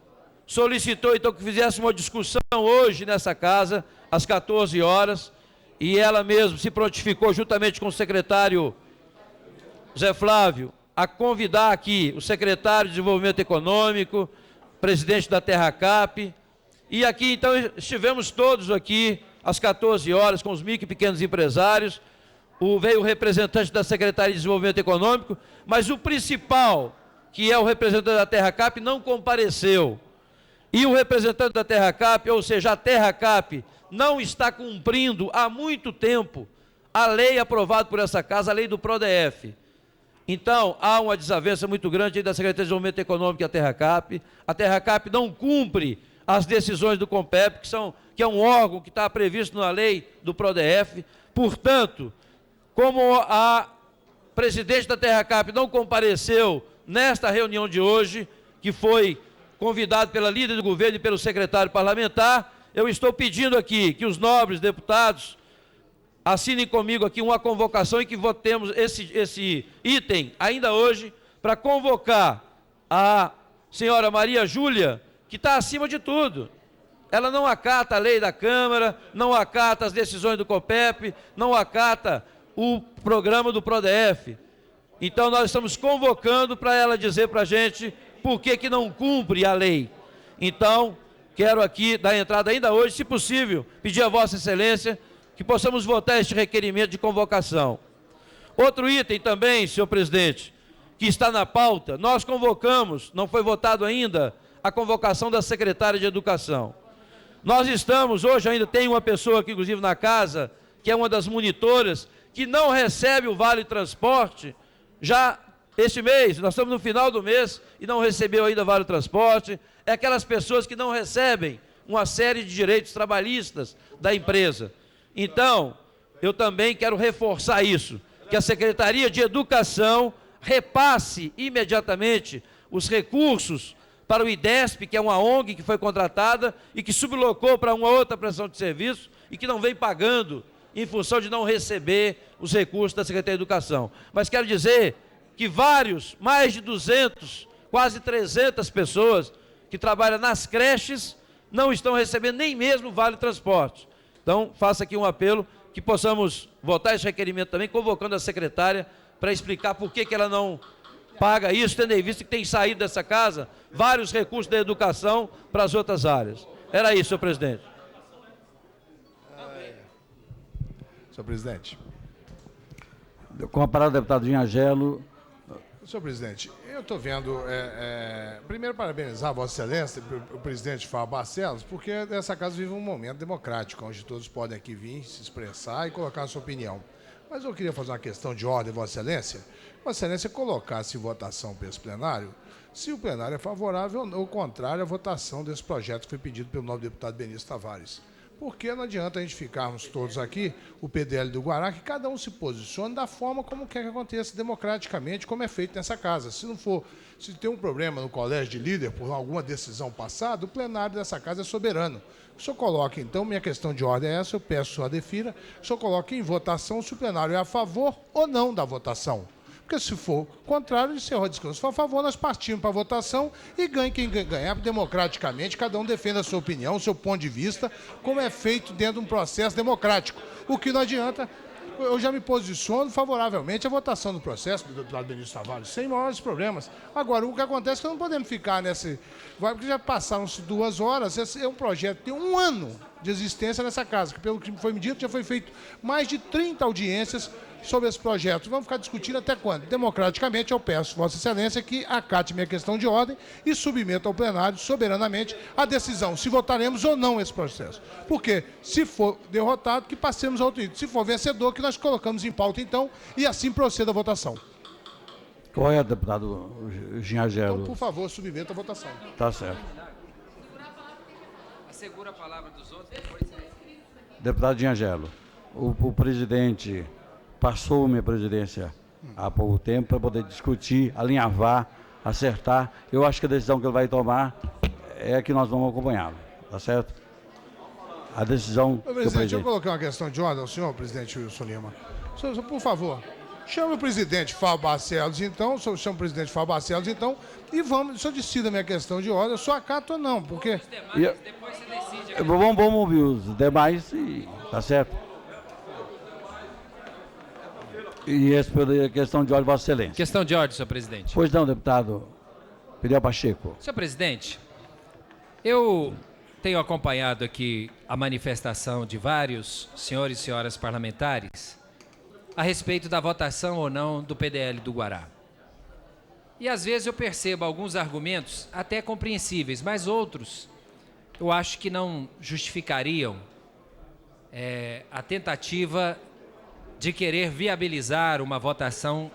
S6: solicitou, então, que fizesse uma discussão hoje nessa casa, às 14 horas, e ela mesma se prontificou, juntamente com o secretário Zé Flávio, a convidar aqui o secretário de Desenvolvimento Econômico, presidente da TerraCap, e aqui, então, estivemos todos aqui, às 14 horas, com os micro e pequenos empresários, veio o representante da Secretaria de Desenvolvimento Econômico, mas o principal, que é o representante da TerraCap, não compareceu. E o representante da TerraCap, ou seja, a TerraCap, não está cumprindo há muito tempo a lei aprovada por essa casa, a lei do PRODEF. Então, há uma desavença muito grande da Secretaria de Desenvolvimento Econômico e a Terracap. A Terracap não cumpre as decisões do CONPEP, que é um órgão que está previsto na lei do PRODEF. Portanto, como a presidente da Terracap não compareceu nesta reunião de hoje, que foi convidado pela líder do governo e pelo secretário parlamentar, eu estou pedindo aqui que os nobres deputados assinem comigo aqui uma convocação e que votemos esse item ainda hoje para convocar a senhora Maria Júlia, que está acima de tudo. Ela não acata a lei da Câmara, não acata as decisões do CONPEP, não acata o programa do PRODEF. Então nós estamos convocando para ela dizer para a gente por que não cumpre a lei. Então, quero aqui dar entrada ainda hoje, se possível, pedir a Vossa Excelência que possamos votar este requerimento de convocação. Outro item também, senhor presidente, que está na pauta, nós convocamos, não foi votado ainda, a convocação da secretária de Educação. Nós estamos, hoje ainda tem uma pessoa aqui, inclusive na casa, que é uma das monitoras, que não recebe o Vale Transporte, já este mês, nós estamos no final do mês e não recebeu ainda Vale Transporte, é aquelas pessoas que não recebem uma série de direitos trabalhistas da empresa. Então, eu também quero reforçar isso, que a Secretaria de Educação repasse imediatamente os recursos para o IDESP, que é uma ONG que foi contratada e que sublocou para uma outra prestação de serviço e que não vem pagando em função de não receber os recursos da Secretaria de Educação. Mas quero dizer que mais de 200, quase 300 pessoas que trabalham nas creches não estão recebendo nem mesmo Vale Transporte. Então, faço aqui um apelo que possamos votar esse requerimento também, convocando a secretária para explicar por que ela não paga isso, tendo em vista que tem saído dessa casa vários recursos da educação para as outras áreas. Era isso, senhor presidente.
S2: Senhor presidente.
S4: Com a palavra, deputado Vinhagelo.
S2: Senhor presidente, eu estou vendo, primeiro parabenizar a Vossa Excelência, o presidente Fábio Barcelos, porque essa casa vive um momento democrático, onde todos podem aqui vir, se expressar e colocar a sua opinião. Mas eu queria fazer uma questão de ordem, Vossa Excelência. Vossa Excelência colocasse em votação para esse plenário, se o plenário é favorável ou contrário à votação desse projeto que foi pedido pelo novo deputado Benício Tavares. Porque não adianta a gente ficarmos todos aqui, o PDL do Guará, que cada um se posicione da forma como quer que aconteça democraticamente, como é feito nessa casa. Se tem um problema no colégio de líder por alguma decisão passada, o plenário dessa casa é soberano. O senhor coloque, então, minha questão de ordem é essa, eu peço que o senhor defira, o senhor coloque em votação se o plenário é a favor ou não da votação. Porque se for contrário, encerrou a discussão. Se for a favor, nós partimos para a votação e ganhe quem ganhar democraticamente. Cada um defenda a sua opinião, o seu ponto de vista, como é feito dentro de um processo democrático. O que não adianta, eu já me posiciono favoravelmente à votação do processo do deputado Benício Tavares, sem maiores problemas. Agora, o que acontece é que não podemos ficar nesse... Porque já passaram-se 2 horas, esse é um projeto que tem 1 ano de existência nessa casa, que pelo que foi me dito, já foi feito mais de 30 audiências sobre esse projeto. Vamos ficar discutindo até quando? Democraticamente, eu peço, Vossa Excelência, que acate minha questão de ordem e submeta ao plenário, soberanamente, a decisão se votaremos ou não esse processo. Porque, se for derrotado, que passemos ao outro item. Se for vencedor, que nós colocamos em pauta, então, e assim proceda a votação.
S4: Correto, deputado Vinhagelo.
S2: Então, por favor, submeta a votação.
S4: Tá certo.
S6: Assegura a palavra dos outros, depois...
S4: Deputado Vinhagelo, o presidente passou minha presidência há pouco tempo para poder discutir, alinhavar, acertar. Eu acho que a decisão que ele vai tomar é a que nós vamos acompanhá-lo, tá certo? A decisão...
S2: Presidente, eu coloquei uma questão de ordem ao senhor, presidente Wilson Lima. Senhor, por favor, chame o presidente Fábio Barcelos, então, chame o presidente Fábio Barcelos, então, e vamos, o senhor decida a minha questão de ordem, eu só acato ou não, porque...
S6: Depois você decide.
S4: Vamos ouvir os demais, e tá certo? E essa foi a questão de ordem, Vossa Excelência.
S15: Questão de ordem, senhor presidente.
S4: Pois não, deputado Fidel Pacheco.
S15: Senhor presidente, eu tenho acompanhado aqui a manifestação de vários senhores e senhoras parlamentares a respeito da votação ou não do PDL do Guará. E às vezes eu percebo alguns argumentos até compreensíveis, mas outros eu acho que não justificariam a tentativa de querer viabilizar uma votação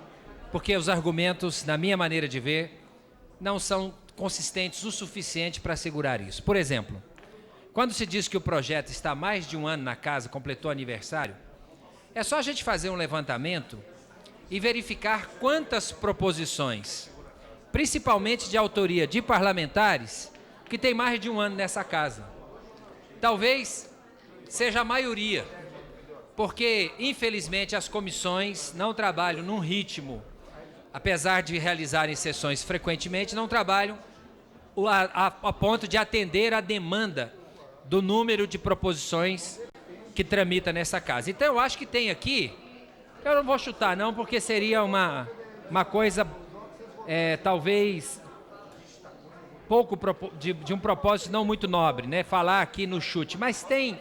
S15: porque os argumentos, na minha maneira de ver, não são consistentes o suficiente para assegurar isso. Por exemplo, quando se diz que o projeto está há mais de um ano na casa, completou aniversário, é só a gente fazer um levantamento e verificar quantas proposições, principalmente de autoria de parlamentares, que tem mais de um ano nessa casa. Talvez seja a maioria, porque, infelizmente, as comissões não trabalham num ritmo, apesar de realizarem sessões frequentemente, não trabalham a ponto de atender a demanda do número de proposições que tramita nessa casa. Então, eu acho que tem aqui, eu não vou chutar não, porque seria uma coisa, talvez, pouco de um propósito não muito nobre, né? Falar aqui no chute, mas tem,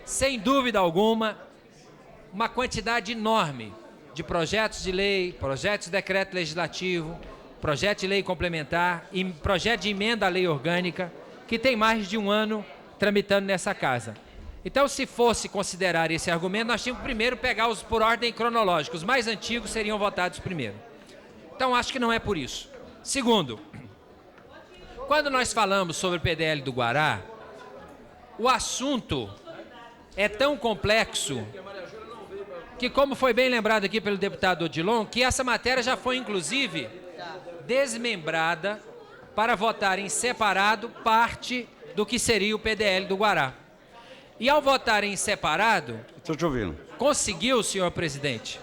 S15: sem dúvida alguma, uma quantidade enorme de projetos de lei, projetos de decreto legislativo, projeto de lei complementar e projeto de emenda à lei orgânica, que tem mais de um ano tramitando nessa casa. Então, se fosse considerar esse argumento, nós tínhamos que primeiro pegar os por ordem cronológica. Os mais antigos seriam votados primeiro. Então, acho que não é por isso. Segundo, quando nós falamos sobre o PDL do Guará, o assunto é tão complexo que, como foi bem lembrado aqui pelo deputado Odilon, que essa matéria já foi, inclusive, desmembrada para votar em separado parte do que seria o PDL do Guará. E ao votar em separado,
S4: Estou te ouvindo.
S15: conseguiu, senhor presidente,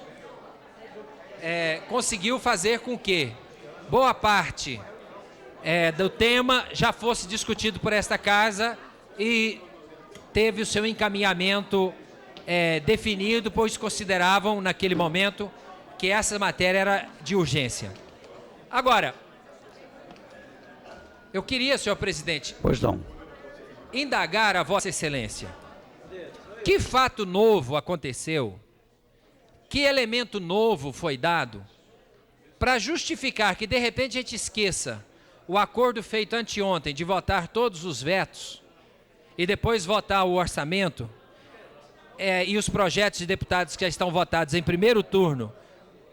S15: conseguiu fazer com que boa parte do tema já fosse discutido por esta casa e teve o seu encaminhamento definido, pois consideravam naquele momento que essa matéria era de urgência. Agora, eu queria, senhor presidente,
S4: Pois não.
S15: indagar a Vossa Excelência. Que fato novo aconteceu? Que elemento novo foi dado para justificar que, de repente, a gente esqueça o acordo feito anteontem de votar todos os vetos e depois votar o orçamento e os projetos de deputados que já estão votados em primeiro turno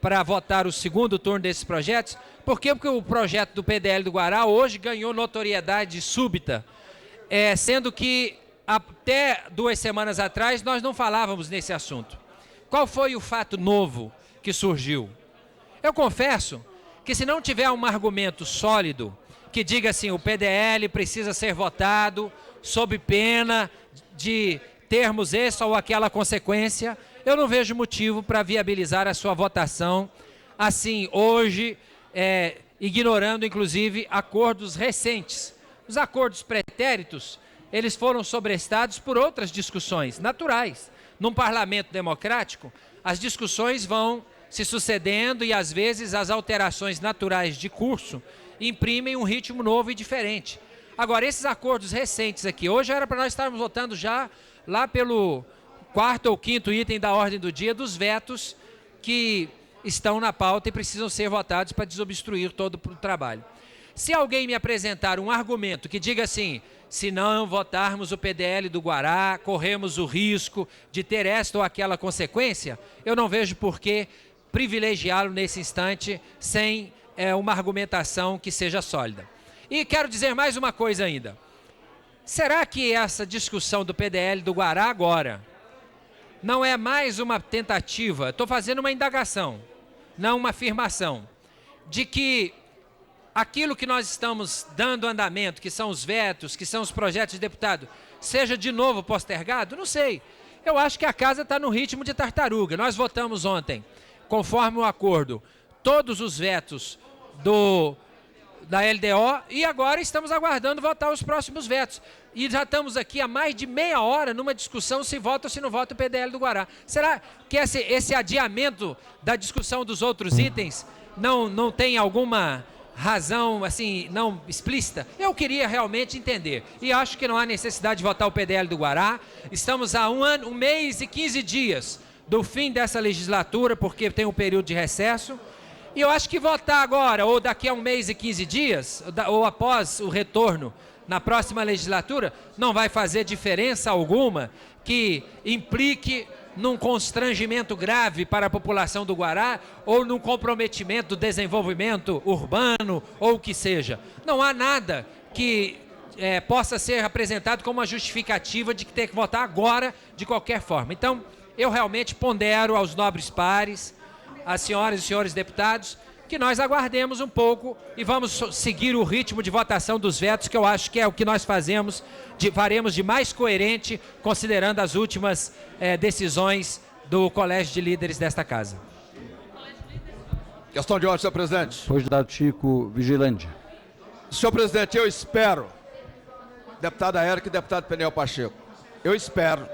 S15: para votar o segundo turno desses projetos? Por quê? Porque o projeto do PDL do Guará hoje ganhou notoriedade súbita, sendo que até 2 semanas atrás nós não falávamos nesse assunto. Qual foi o fato novo que surgiu? Eu confesso que, se não tiver um argumento sólido que diga assim, o PDL precisa ser votado sob pena de termos essa ou aquela consequência, eu não vejo motivo para viabilizar a sua votação assim hoje, ignorando inclusive acordos recentes. Os acordos pretéritos, eles foram sobrestados por outras discussões naturais. Num parlamento democrático, as discussões vão se sucedendo e, às vezes, as alterações naturais de curso imprimem um ritmo novo e diferente. Agora, esses acordos recentes aqui, hoje era para nós estarmos votando já lá pelo 4º ou 5º item da ordem do dia dos vetos que estão na pauta e precisam ser votados para desobstruir todo o trabalho. Se alguém me apresentar um argumento que diga assim, se não votarmos o PDL do Guará, corremos o risco de ter esta ou aquela consequência, eu não vejo por que privilegiá-lo nesse instante sem uma argumentação que seja sólida. E quero dizer mais uma coisa ainda. Será que essa discussão do PDL do Guará agora não é mais uma tentativa, estou fazendo uma indagação, não uma afirmação, de que aquilo que nós estamos dando andamento, que são os vetos, que são os projetos de deputado, seja de novo postergado? Não sei. Eu acho que a casa está no ritmo de tartaruga. Nós votamos ontem, conforme o acordo, todos os vetos da LDO e agora estamos aguardando votar os próximos vetos. E já estamos aqui há mais de meia hora numa discussão se vota ou se não vota o PDL do Guará. Será que esse adiamento da discussão dos outros itens não tem alguma razão assim não explícita? Eu queria realmente entender e acho que não há necessidade de votar o PDL do Guará. Estamos a um mês e 15 dias do fim dessa legislatura, porque tem um período de recesso, e eu acho que votar agora ou daqui a um mês e 15 dias ou após o retorno na próxima legislatura não vai fazer diferença alguma que implique num constrangimento grave para a população do Guará ou num comprometimento do desenvolvimento urbano ou o que seja. Não há nada que possa ser apresentado como uma justificativa de que tem que votar agora de qualquer forma. Então, eu realmente pondero aos nobres pares, às senhoras e senhores deputados, que nós aguardemos um pouco e vamos seguir o ritmo de votação dos vetos, que eu acho que é o que nós faremos de mais coerente, considerando as últimas decisões do Colégio de Líderes desta Casa.
S5: Questão de ordem, senhor presidente.
S4: Pois, deputado Chico Vigilante.
S5: Senhor presidente, eu espero, deputada Érica e deputado Peniel Pacheco, eu espero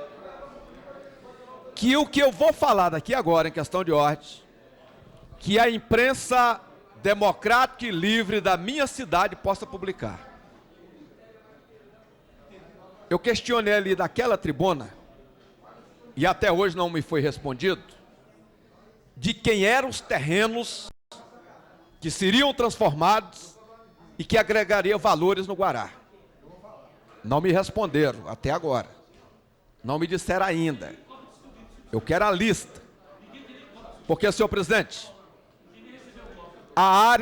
S5: que o que eu vou falar daqui agora, em questão de ordem, que a imprensa democrática e livre da minha cidade possa publicar. Eu questionei ali daquela tribuna, e até hoje não me foi respondido, de quem eram os terrenos que seriam transformados e que agregariam valores no Guará. Não me responderam até agora. Não me disseram ainda. Eu quero a lista. Porque, senhor presidente, as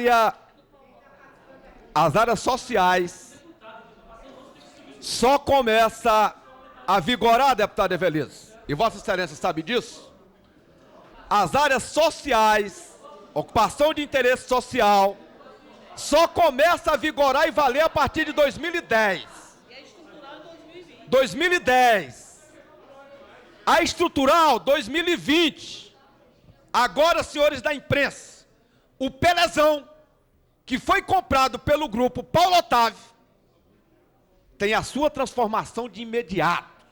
S5: áreas sociais só começa a vigorar, deputado Evelise, e Vossa Excelência sabe disso. As áreas sociais, ocupação de interesse social, só começa a vigorar e valer a partir de 2010. 2010. A estrutural, 2020. Agora, senhores da imprensa, o Pelezão, que foi comprado pelo grupo Paulo Otávio, tem a sua transformação de imediato.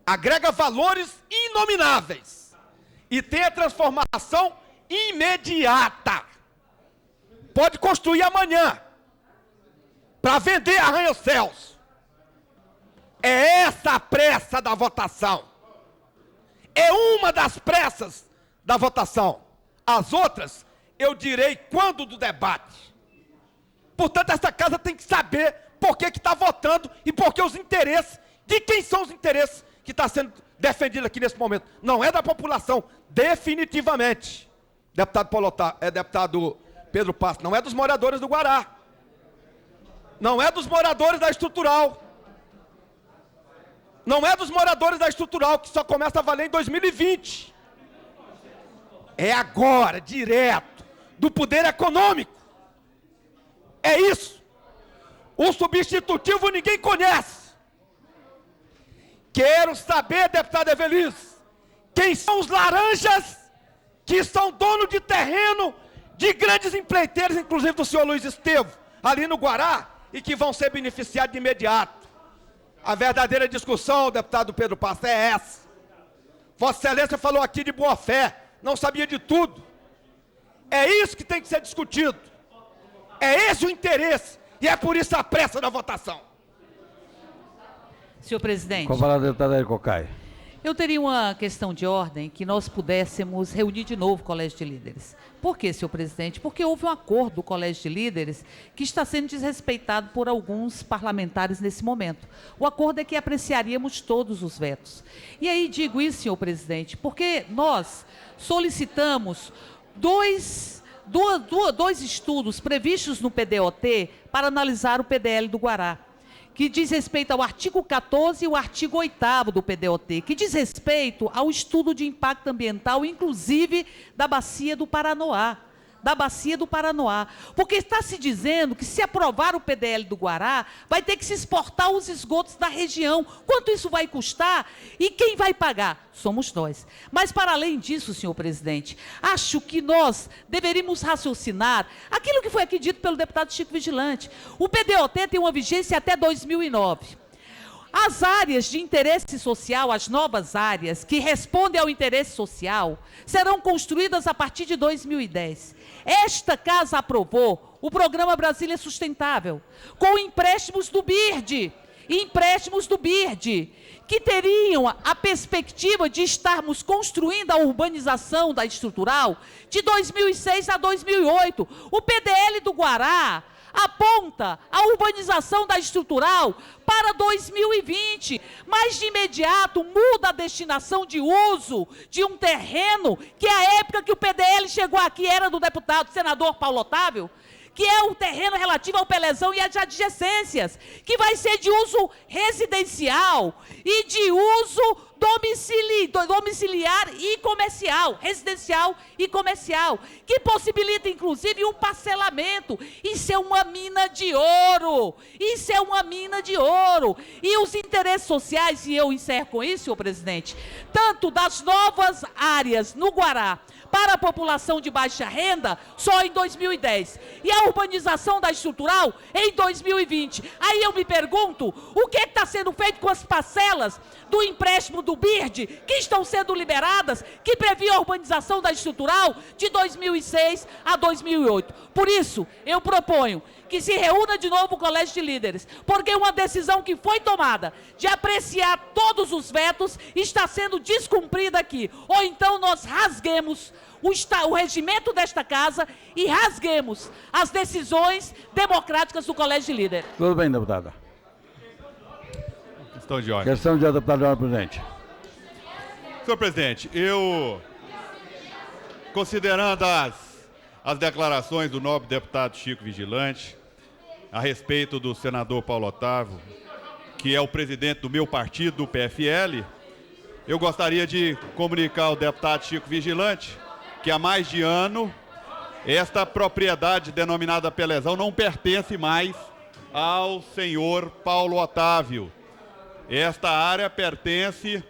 S5: Agrega valores inomináveis e tem a transformação imediata. Pode construir amanhã para vender arranha-céus. É essa a pressa da votação. É uma das pressas da votação. As outras, eu direi quando do debate. Portanto, essa casa tem que saber por que está votando e por que os interesses, de quem são os interesses que está sendo defendido aqui nesse momento. Não é da população, definitivamente. Deputado Paulo Otávio, deputado Pedro Passos, não é dos moradores do Guará. Não é dos moradores da estrutural. Não é dos moradores da estrutural, que só começa a valer em 2020. É agora, direto, do poder econômico. É isso. O substitutivo ninguém conhece. Quero saber, deputado Evelise, quem são os laranjas que são donos de terreno de grandes empreiteiros, inclusive do senhor Luiz Estevo, ali no Guará, e que vão ser beneficiados de imediato. A verdadeira discussão, deputado Pedro Passos, é essa. Vossa Excelência falou aqui de boa fé, não sabia de tudo. É isso que tem que ser discutido. É esse o interesse, e é por isso a pressa da votação.
S9: Senhor presidente.
S4: Com a palavra, deputada Érica Cocai.
S9: Eu teria uma questão de ordem que nós pudéssemos reunir de novo o Colégio de Líderes. Por quê, senhor presidente? Porque houve um acordo do Colégio de Líderes que está sendo desrespeitado por alguns parlamentares nesse momento. O acordo é que apreciaríamos todos os vetos. E aí digo isso, senhor presidente, porque nós solicitamos dois estudos previstos no PDOT para analisar o PDL do Guará, que diz respeito ao artigo 14 e o artigo 8º do PDOT, que diz respeito ao estudo de impacto ambiental, inclusive da bacia do Paranoá. Porque está se dizendo que se aprovar o PDL do Guará, vai ter que se exportar os esgotos da região. Quanto isso vai custar? E quem vai pagar? Somos nós. Mas, para além disso, senhor presidente, acho que nós deveríamos raciocinar aquilo que foi aqui dito pelo deputado Chico Vigilante. O PDOT tem uma vigência até 2009. As áreas de interesse social, as novas áreas que respondem ao interesse social, serão construídas a partir de 2010. Esta casa aprovou o programa Brasília Sustentável, com empréstimos do BIRD, que teriam a perspectiva de estarmos construindo a urbanização da estrutural de 2006 a 2008. O PDL do Guará
S16: aponta a urbanização da estrutural para 2020, mas de imediato muda a destinação de uso de um terreno que a época que o PDL chegou aqui era do deputado senador Paulo Otávio, que é o terreno relativo ao Pelezão e às adjacências, que vai ser de uso residencial e de uso domiciliar e comercial, residencial e comercial, que possibilita, inclusive, um parcelamento. Isso é uma mina de ouro, isso é uma mina de ouro. E os interesses sociais, e eu encerro com isso, senhor presidente, tanto das novas áreas no Guará, para a população de baixa renda, só em 2010. E a urbanização da estrutural em 2020. Aí eu me pergunto, o que está sendo feito com as parcelas do empréstimo do BIRD, que estão sendo liberadas, que previa a urbanização da estrutural de 2006 a 2008. Por isso, eu proponho que se reúna de novo o Colégio de Líderes, porque uma decisão que foi tomada de apreciar todos os vetos está sendo descumprida aqui. Ou então nós rasguemos o regimento desta casa e rasguemos as decisões democráticas do Colégio de Líderes.
S4: Tudo bem, deputada.
S17: Questão de ordem.
S4: Questão de ordem, deputado presidente.
S17: Senhor presidente, considerando as declarações do nobre deputado Chico Vigilante a respeito do senador Paulo Otávio, que é o presidente do meu partido, do PFL, eu gostaria de comunicar ao deputado Chico Vigilante que há mais de ano esta propriedade denominada Pelezão não pertence mais ao senhor Paulo Otávio. Esta área pertence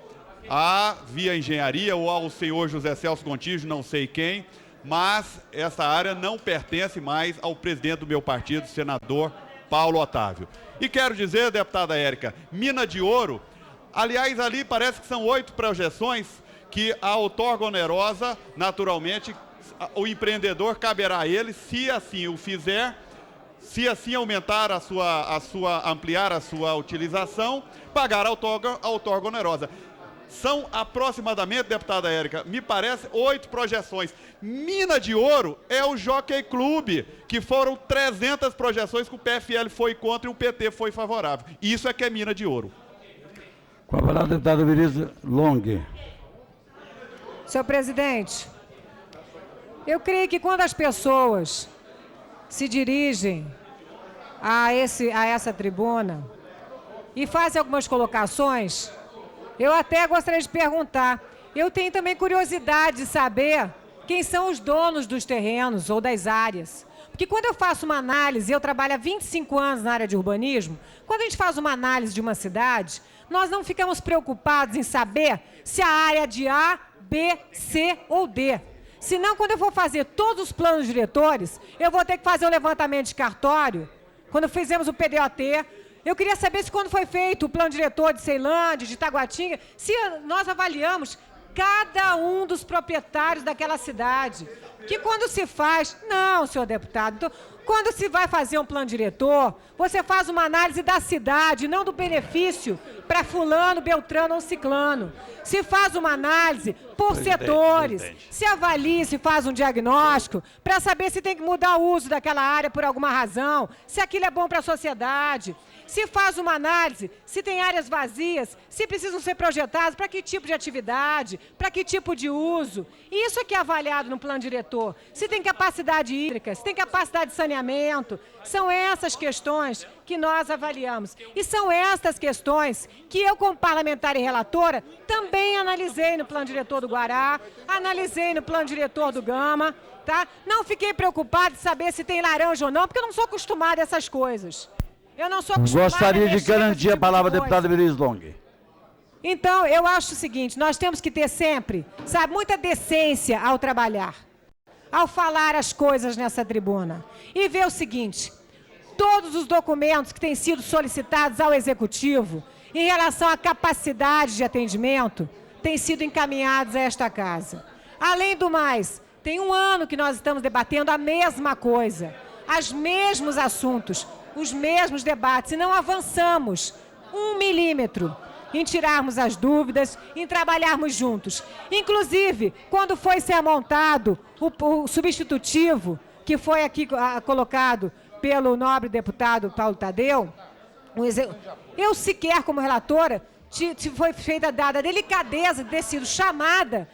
S17: à Via Engenharia ou ao senhor José Celso Gontijo, não sei quem, mas essa área não pertence mais ao presidente do meu partido, senador Paulo Otávio. E quero dizer, deputada Érica, mina de ouro, aliás, ali parece que são 8 projeções que a outorga onerosa, naturalmente, o empreendedor caberá a ele, se assim o fizer, se assim aumentar ampliar a sua utilização, pagar a outorga onerosa. São aproximadamente, deputada Érica, me parece 8 projeções. Mina de ouro é o Jockey Club, que foram 300 projeções que o PFL foi contra e o PT foi favorável. Isso é que é mina de ouro.
S4: Com a palavra, deputado Vinícius Long.
S13: Senhor presidente, eu creio que quando as pessoas se dirigem a essa tribuna e fazem algumas colocações, eu até gostaria de perguntar, eu tenho também curiosidade de saber quem são os donos dos terrenos ou das áreas. Porque quando eu faço uma análise, eu trabalho há 25 anos na área de urbanismo, quando a gente faz uma análise de uma cidade, nós não ficamos preocupados em saber se a área é de A, B, C ou D. Senão, quando eu for fazer todos os planos diretores, eu vou ter que fazer um levantamento de cartório. Quando fizemos o PDOT, eu queria saber se quando foi feito o plano diretor de Ceilândia, de Taguatinga, se nós avaliamos cada um dos proprietários daquela cidade. Que quando se faz... Não, senhor deputado. Então, quando se vai fazer um plano diretor, você faz uma análise da cidade, não do benefício para fulano, beltrano ou ciclano. Se faz uma análise por setores, se avalia, se faz um diagnóstico para saber se tem que mudar o uso daquela área por alguma razão, se aquilo é bom para a sociedade. Se faz uma análise, se tem áreas vazias, se precisam ser projetadas, para que tipo de atividade, para que tipo de uso. Isso é que é avaliado no plano diretor. Se tem capacidade hídrica, se tem capacidade de saneamento. São essas questões que nós avaliamos. E são estas questões que eu, como parlamentar e relatora, também analisei no plano diretor do Guará, analisei no plano diretor do Gama. Tá? Não fiquei preocupado de saber se tem laranja ou não, porque eu não sou acostumada a essas coisas. Eu não sou acostumada
S4: Gostaria de garantir a palavra, deputado Vinícius Long.
S13: Então, eu acho o seguinte, nós temos que ter sempre, sabe, muita decência ao trabalhar, ao falar as coisas nessa tribuna. E ver o seguinte, todos os documentos que têm sido solicitados ao Executivo em relação à capacidade de atendimento têm sido encaminhados a esta casa. Além do mais, tem um ano que nós estamos debatendo a mesma coisa, os mesmos assuntos, os mesmos debates, e não avançamos 1 milímetro em tirarmos as dúvidas, em trabalharmos juntos. Inclusive, quando foi ser montado o substitutivo, que foi aqui colocado pelo nobre deputado Paulo Tadeu, eu sequer, como relatora, foi dada a delicadeza de ter sido chamada,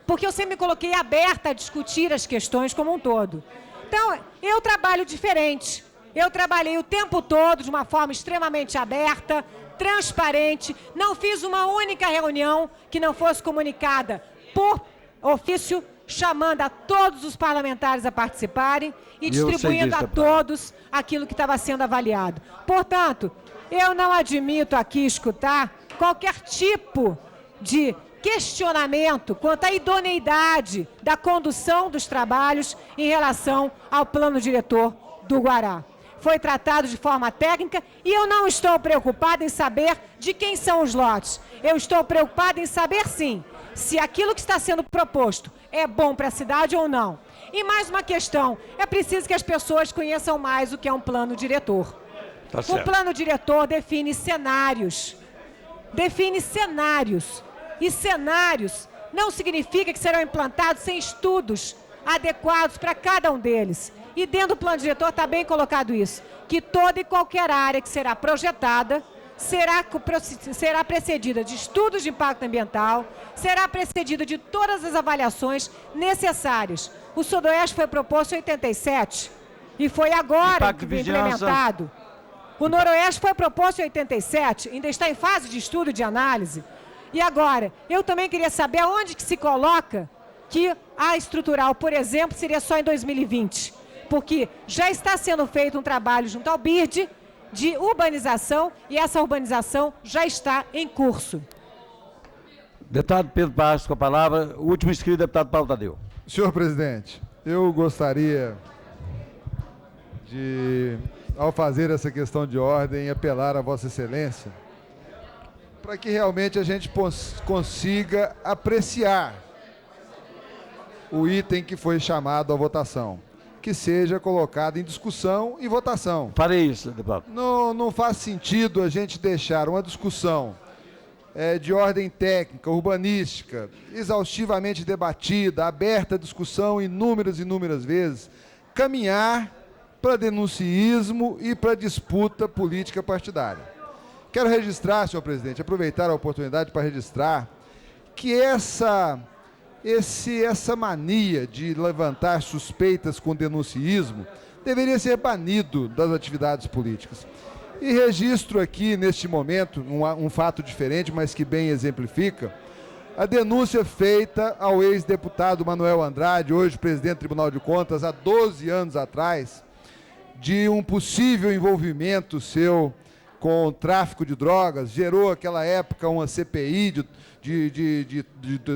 S13: porque eu sempre me coloquei aberta a discutir as questões como um todo. Então, eu trabalho diferente. Eu trabalhei o tempo todo de uma forma extremamente aberta, transparente, não fiz uma única reunião que não fosse comunicada por ofício, chamando a todos os parlamentares a participarem e distribuindo a todos aquilo que estava sendo avaliado. Portanto, eu não admito aqui escutar qualquer tipo de questionamento quanto à idoneidade da condução dos trabalhos em relação ao plano diretor do Guará. Foi tratado de forma técnica e eu não estou preocupada em saber de quem são os lotes. Eu estou preocupada em saber, sim, se aquilo que está sendo proposto é bom para a cidade ou não. E mais uma questão, é preciso que as pessoas conheçam mais o que é um plano diretor.
S4: Tá certo.
S13: O plano diretor define cenários. Define cenários. E cenários não significa que serão implantados sem estudos adequados para cada um deles. E dentro do plano diretor está bem colocado isso, que toda e qualquer área que será projetada será precedida de estudos de impacto ambiental, será precedida de todas as avaliações necessárias. O Sudoeste foi proposto em 87 e foi agora implementado. O Noroeste foi proposto em 87, ainda está em fase de estudo e de análise. E agora, eu também queria saber aonde que se coloca que a estrutural, por exemplo, seria só em 2020. Porque já está sendo feito um trabalho junto ao BIRD de urbanização e essa urbanização já está em curso.
S4: Deputado Pedro Passos com a palavra. O último inscrito, deputado Paulo Tadeu.
S10: Senhor presidente, eu gostaria de, ao fazer essa questão de ordem, apelar a Vossa Excelência para que realmente a gente consiga apreciar o item que foi chamado à votação, que seja colocado em discussão e votação.
S4: Farei isso, deputado.
S10: Não faz sentido a gente deixar uma discussão de ordem técnica, urbanística, exaustivamente debatida, aberta à discussão inúmeras vezes, caminhar para denunciismo e para disputa política partidária. Quero registrar, senhor presidente, aproveitar a oportunidade para registrar que essa mania de levantar suspeitas com denunciismo deveria ser banido das atividades políticas. E registro aqui, neste momento, um fato diferente, mas que bem exemplifica, a denúncia feita ao ex-deputado Manuel Andrade, hoje presidente do Tribunal de Contas, há 12 anos atrás, de um possível envolvimento seu com o tráfico de drogas, gerou naquela época uma CPI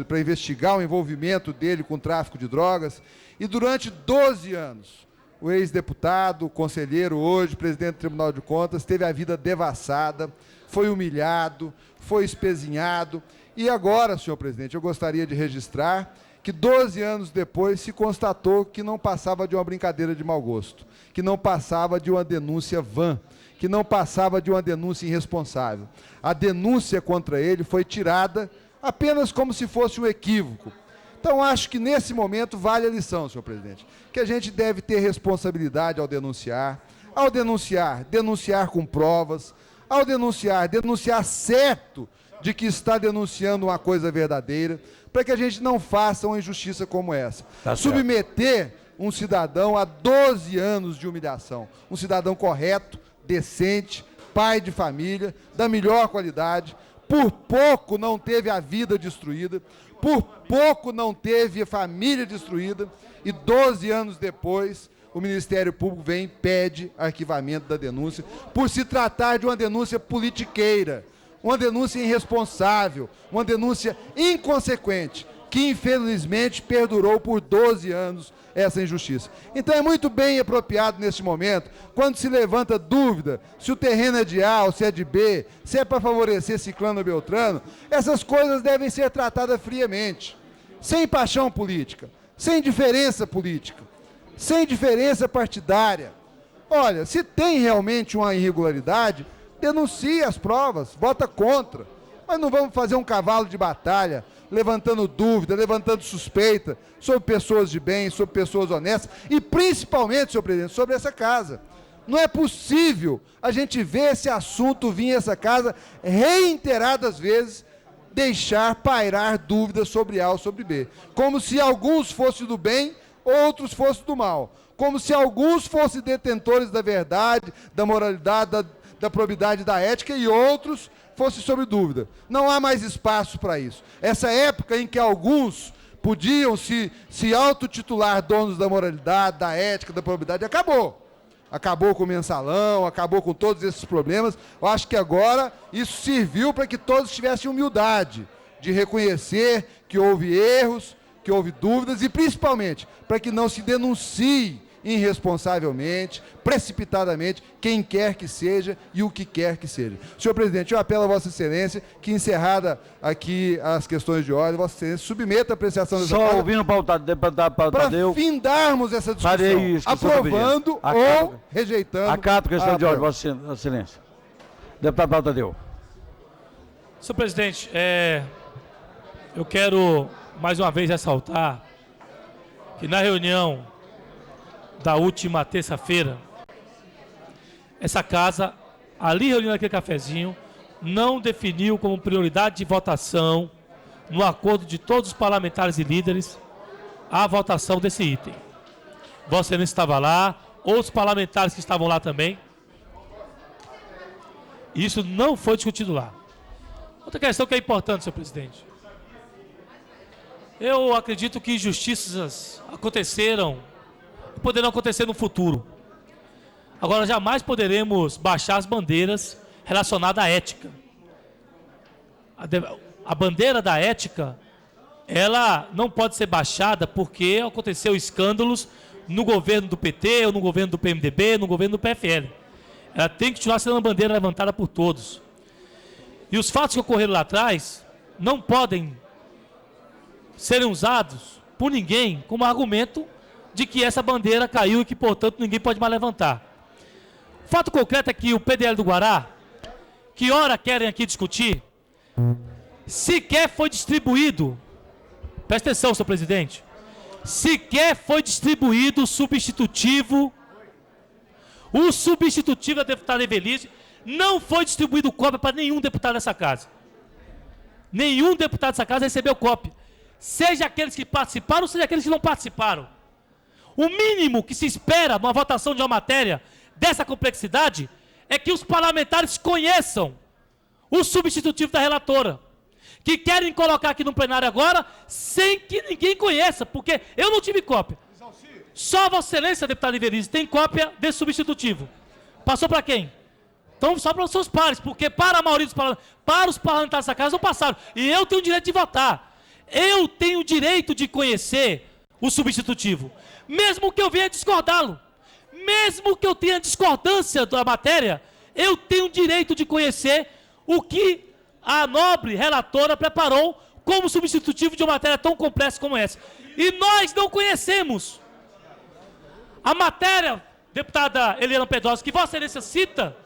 S10: para investigar o envolvimento dele com o tráfico de drogas, e durante 12 anos, o ex-deputado, conselheiro hoje, presidente do Tribunal de Contas, teve a vida devassada, foi humilhado, foi espezinhado, e agora, senhor presidente, eu gostaria de registrar que 12 anos depois se constatou que não passava de uma brincadeira de mau gosto, que não passava de uma denúncia vã, que não passava de uma denúncia irresponsável. A denúncia contra ele foi tirada apenas como se fosse um equívoco. Então, acho que nesse momento vale a lição, senhor presidente, que a gente deve ter responsabilidade ao denunciar, denunciar com provas, ao denunciar certo de que está denunciando uma coisa verdadeira, para que a gente não faça uma injustiça como essa. Tá submeter um cidadão a 12 anos de humilhação, um cidadão correto, decente, pai de família, da melhor qualidade, por pouco não teve a vida destruída, por pouco não teve a família destruída, e 12 anos depois o Ministério Público vem e pede arquivamento da denúncia, por se tratar de uma denúncia politiqueira, uma denúncia irresponsável, uma denúncia inconsequente, que infelizmente perdurou por 12 anos essa injustiça. Então é muito bem apropriado neste momento, quando se levanta dúvida se o terreno é de A ou se é de B, se é para favorecer ciclano ou beltrano, essas coisas devem ser tratadas friamente, sem paixão política, sem diferença política, sem diferença partidária. Olha, se tem realmente uma irregularidade, denuncie as provas, vota contra, mas não vamos fazer um cavalo de batalha, levantando dúvida, levantando suspeita sobre pessoas de bem, sobre pessoas honestas e principalmente, senhor presidente, sobre essa casa. Não é possível a gente ver esse assunto vir em essa casa reiteradas vezes, deixar pairar dúvidas sobre A ou sobre B. Como se alguns fossem do bem, outros fossem do mal. Como se alguns fossem detentores da verdade, da moralidade, da probidade, da ética, e outros fossem sobre dúvida. Não há mais espaço para isso. Essa época em que alguns podiam se autotitular donos da moralidade, da ética, da probidade, acabou. Acabou com o mensalão, acabou com todos esses problemas. Eu acho que agora isso serviu para que todos tivessem humildade de reconhecer que houve erros, que houve dúvidas e, principalmente, para que não se denuncie irresponsavelmente, precipitadamente, quem quer que seja e o que quer que seja. Senhor presidente, eu apelo a Vossa Excelência que, encerrada aqui as questões de ordem, Vossa Excelência submeta a apreciação dessa
S4: Só ouvindo o deputado Tadeu.
S10: Para findarmos essa discussão, aprovando ou rejeitando.
S4: Acato questão de ordem, Vossa Excelência. Deputado Tadeu.
S3: Senhor presidente, eu quero mais uma vez ressaltar que na reunião da última terça-feira, essa casa, ali reunindo naquele cafezinho, não definiu como prioridade de votação, no acordo de todos os parlamentares e líderes, a votação desse item. Vossa Excelência estava lá, outros parlamentares que estavam lá também. Isso não foi discutido lá. Outra questão que é importante, senhor presidente. Eu acredito que injustiças aconteceram e poderão acontecer no futuro. Agora, jamais poderemos baixar as bandeiras relacionadas à ética. A bandeira da ética, ela não pode ser baixada porque aconteceu escândalos no governo do PT, ou no governo do PMDB, no governo do PFL. Ela tem que continuar sendo uma bandeira levantada por todos. E os fatos que ocorreram lá atrás não podem serem usados por ninguém como argumento de que essa bandeira caiu e que, portanto, ninguém pode mais levantar. O fato concreto é que o PDL do Guará, que ora querem aqui discutir, sequer foi distribuído, presta atenção, senhor presidente, sequer foi distribuído o substitutivo da deputada Evelise, não foi distribuído cópia para nenhum deputado dessa casa. Nenhum deputado dessa casa recebeu cópia. Seja aqueles que participaram, seja aqueles que não participaram. O mínimo que se espera numa votação de uma matéria dessa complexidade é que os parlamentares conheçam o substitutivo da relatora, que querem colocar aqui no plenário agora sem que ninguém conheça, porque eu não tive cópia. Só Vossa Excelência, deputado Evelise, tem cópia desse substitutivo. Passou para quem? Então só para os seus pares, porque para a maioria dos parlamentares, para os parlamentares dessa casa não passaram. E eu tenho o direito de votar. Eu tenho o direito de conhecer o substitutivo, mesmo que eu venha discordá-lo, mesmo que eu tenha discordância da matéria, eu tenho o direito de conhecer o que a nobre relatora preparou como substitutivo de uma matéria tão complexa como essa. E nós não conhecemos a matéria, deputada Eliana Pedrosa, que Vossa Excelência cita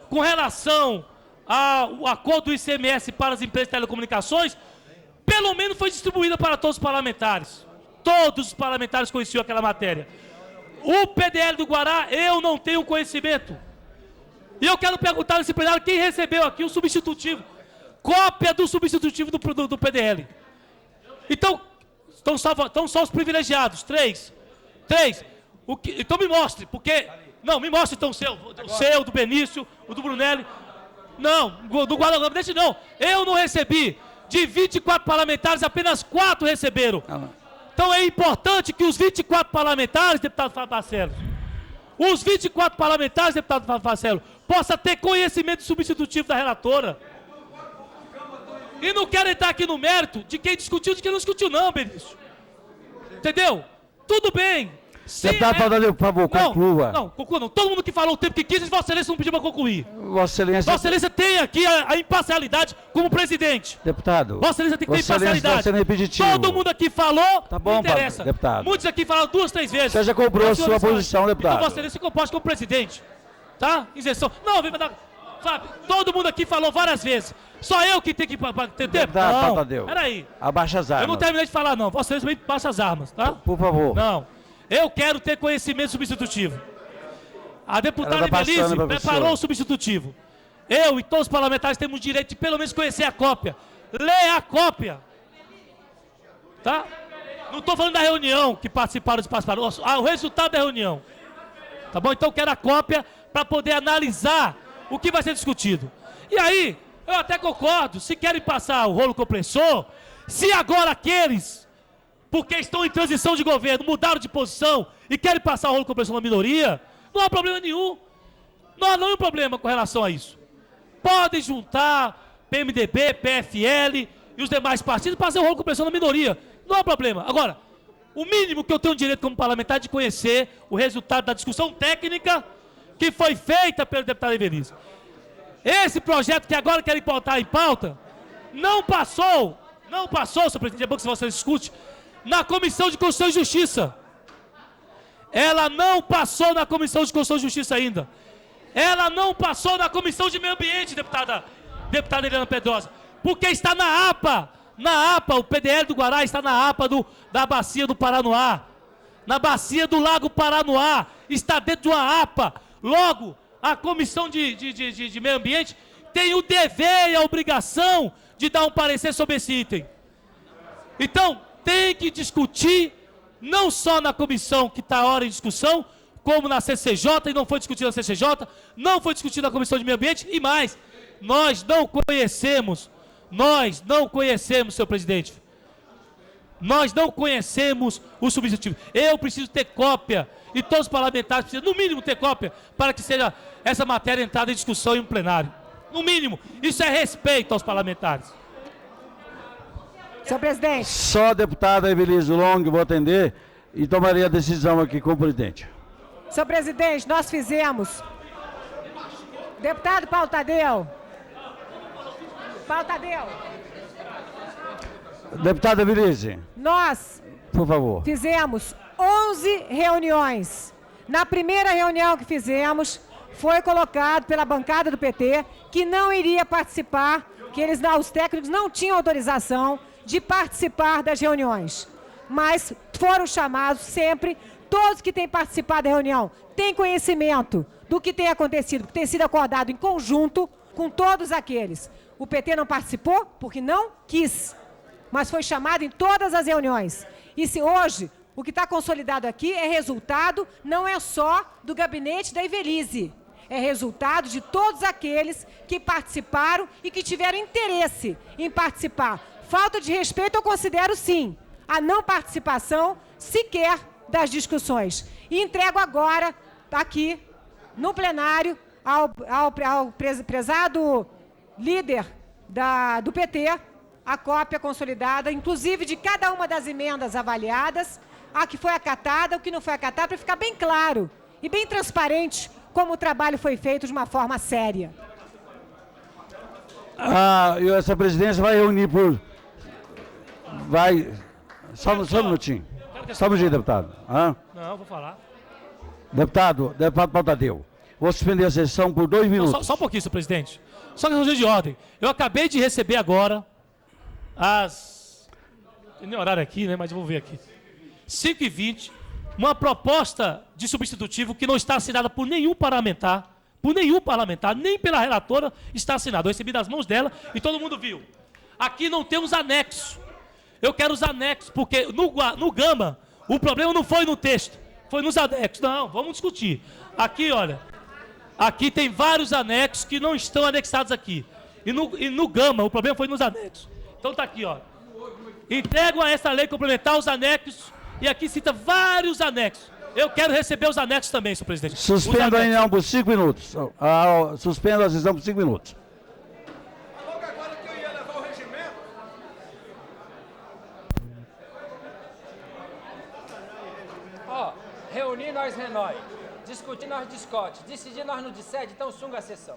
S3: com relação ao acordo do ICMS para as empresas de telecomunicações, pelo menos foi distribuída para todos os parlamentares. Todos os parlamentares conheciam aquela matéria. O PDL do Guará, eu não tenho conhecimento. E eu quero perguntar nesse plenário quem recebeu aqui o substitutivo. Cópia do substitutivo do PDL. Então, estão só os privilegiados. Três. Então me mostre, porque... Não, me mostre então o seu. O seu, do Benício, o do Brunelli. Não, do Guará, deixa não. Eu não recebi. De 24 parlamentares, apenas 4 receberam. Então é importante que os 24 parlamentares, deputado Fábio Barcelos, os 24 parlamentares, deputado Fábio Barcelos, possam ter conhecimento substitutivo da relatora. E não quero entrar aqui no mérito de quem discutiu e de quem não discutiu, não, Benício. Entendeu? Tudo bem.
S4: Deputado Tadeu, por favor, conclua.
S3: Não, conclua não. Todo mundo que falou o tempo que quis, Vossa Excelência não pediu para concluir.
S4: Vossa Excelência...
S3: Vossa Excelência tem aqui a imparcialidade como presidente.
S4: Deputado...
S3: Vossa Excelência tem que ter imparcialidade.
S4: Todo
S3: mundo aqui falou,
S4: tá bom,
S3: não interessa.
S4: Deputado.
S3: Muitos aqui falaram 2, 3 vezes.
S4: Você já cobrou a sua posição, deputado.
S3: Então Vossa Excelência se comporte como presidente. Tá? Isenção. Não, vem para dar... Fábio, todo mundo aqui falou várias vezes. Só eu que tenho que ter tempo? Não,
S4: Tadeu.
S3: Peraí.
S4: Abaixa as armas.
S3: Eu não terminei de falar, não. Vossa Excelência também baixa as armas, tá?
S4: Por favor.
S3: Não. Eu quero ter conhecimento substitutivo. A deputada Evelise preparou o substitutivo. Eu e todos os parlamentares temos o direito de pelo menos conhecer a cópia. Lê a cópia. Tá? Não estou falando da reunião que participaram, o resultado da reunião. Tá bom? Então eu quero a cópia para poder analisar o que vai ser discutido. E aí, eu até concordo, se querem passar o rolo compressor, se agora aqueles, porque estão em transição de governo, mudaram de posição e querem passar o rolo compressor na minoria, não há problema nenhum. Não há nenhum problema com relação a isso. Podem juntar PMDB, PFL e os demais partidos para fazer o rolo compressor na minoria. Não há problema. Agora, o mínimo que eu tenho direito como parlamentar é de conhecer o resultado da discussão técnica que foi feita pelo deputado Evelise. Esse projeto que agora querem botar em pauta, não passou, senhor presidente, é bom que você discute, na Comissão de Constituição e Justiça. Ela não passou na Comissão de Constituição e Justiça ainda. Ela não passou na Comissão de Meio Ambiente, deputada Eliana Pedrosa, porque está na APA. Na APA, o PDL do Guará está na APA da Bacia do Paranoá. Na Bacia do Lago Paranoá. Está dentro de uma APA. Logo, a Comissão de Meio Ambiente tem o dever e a obrigação de dar um parecer sobre esse item. Então, tem que discutir, não só na comissão que está a hora em discussão, como na CCJ, e não foi discutido na CCJ, não foi discutido na Comissão de Meio Ambiente, e mais, nós não conhecemos, senhor presidente, nós não conhecemos o substitutivo. Eu preciso ter cópia, e todos os parlamentares precisam, no mínimo, ter cópia, para que seja essa matéria entrada em discussão em um plenário. No mínimo, isso é respeito aos parlamentares.
S13: Senhor presidente.
S4: Só a deputada Evelise Long vou atender e tomaria a decisão aqui com o presidente.
S13: Senhor presidente, nós fizemos. Deputado Paulo Tadeu.
S4: Deputada Evelise.
S13: Nós
S4: por favor.
S13: Fizemos 11 reuniões. Na primeira reunião que fizemos, foi colocado pela bancada do PT que não iria participar, que os técnicos não tinham autorização de participar das reuniões. Mas foram chamados sempre, todos que têm participado da reunião têm conhecimento do que tem acontecido, que tem sido acordado em conjunto com todos aqueles. O PT não participou porque não quis, mas foi chamado em todas as reuniões. E se hoje o que está consolidado aqui é resultado, não é só do gabinete da Evelise, é resultado de todos aqueles que participaram e que tiveram interesse em participar. Falta de respeito eu considero sim, a não participação sequer das discussões. E entrego agora, aqui, no plenário, ao prezado líder do PT, a cópia consolidada, inclusive de cada uma das emendas avaliadas, a que foi acatada, o que não foi acatada, para ficar bem claro e bem transparente como o trabalho foi feito de uma forma séria.
S4: E essa presidência vai reunir por... Só um minutinho. Só um minutinho, deputado.
S3: Não, vou falar.
S4: Deputado Paulo Tadeu, vou suspender a sessão por 2 minutos.
S3: Não, só um pouquinho, senhor presidente. Só questão de ordem. Eu acabei de receber agora tem nem horário aqui, né? Mas eu vou ver aqui. 5h20, uma proposta de substitutivo que não está assinada por nenhum parlamentar, nem pela relatora está assinada. Eu recebi das mãos dela e todo mundo viu. Aqui não temos anexo. Eu quero os anexos, porque no Gama, o problema não foi no texto, foi nos anexos. Não, vamos discutir. Aqui, olha, aqui tem vários anexos que não estão anexados aqui. E no Gama, o problema foi nos anexos. Então tá aqui, ó. Entregam a essa lei complementar os anexos, e aqui cita vários anexos. Eu quero receber os anexos também, senhor presidente.
S4: Suspendo a reunião por 5 minutos. Suspendo a sessão por 5 minutos.
S15: Reunir nós renói, discutir nós discute, decidir nós não decide, então sunga a sessão.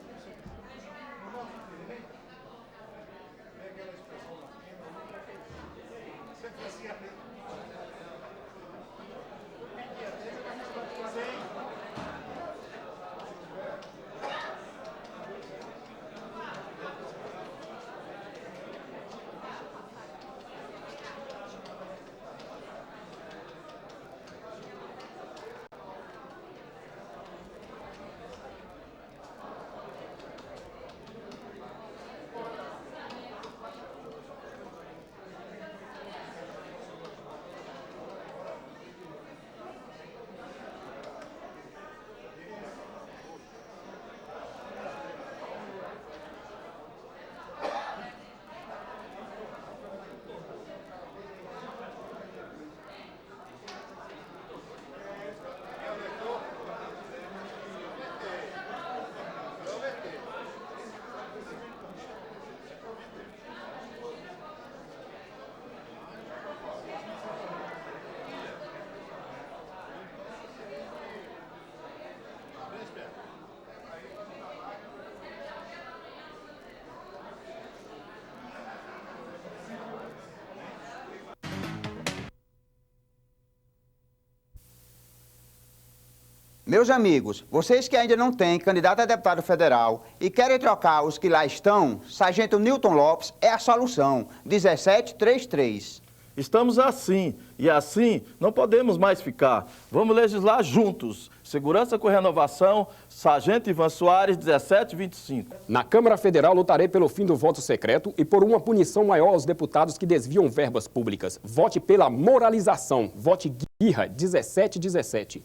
S18: Meus amigos, vocês que ainda não têm candidato a deputado federal e querem trocar os que lá estão, Sargento Newton Lopes é a solução. 1733.
S19: Estamos assim, e assim não podemos mais ficar. Vamos legislar juntos. Segurança com renovação, Sargento Ivan Soares, 1725.
S20: Na Câmara Federal, lutarei pelo fim do voto secreto e por uma punição maior aos deputados que desviam verbas públicas. Vote pela moralização. Vote Guirra, 1717.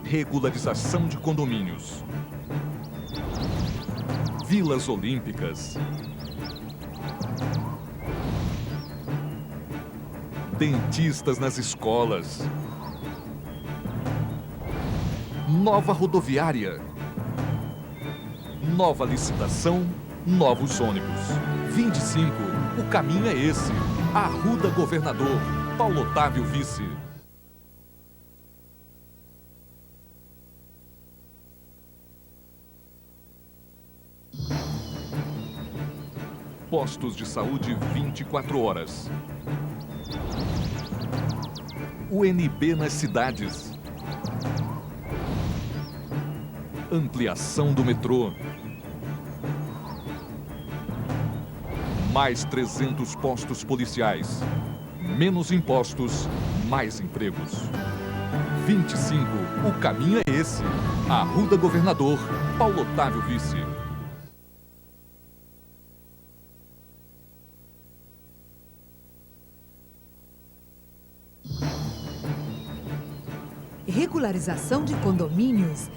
S21: Regularização de condomínios, vilas olímpicas, dentistas nas escolas, nova rodoviária, nova licitação, novos ônibus. 25, o caminho é esse. Arruda Governador, Paulo Otávio Vice. Postos de saúde 24 horas. UNB nas cidades. Ampliação do metrô. Mais 300 postos policiais. Menos impostos, mais empregos. 25, o caminho é esse. Arruda Governador, Paulo Otávio Vice.
S22: Regularização de condomínios,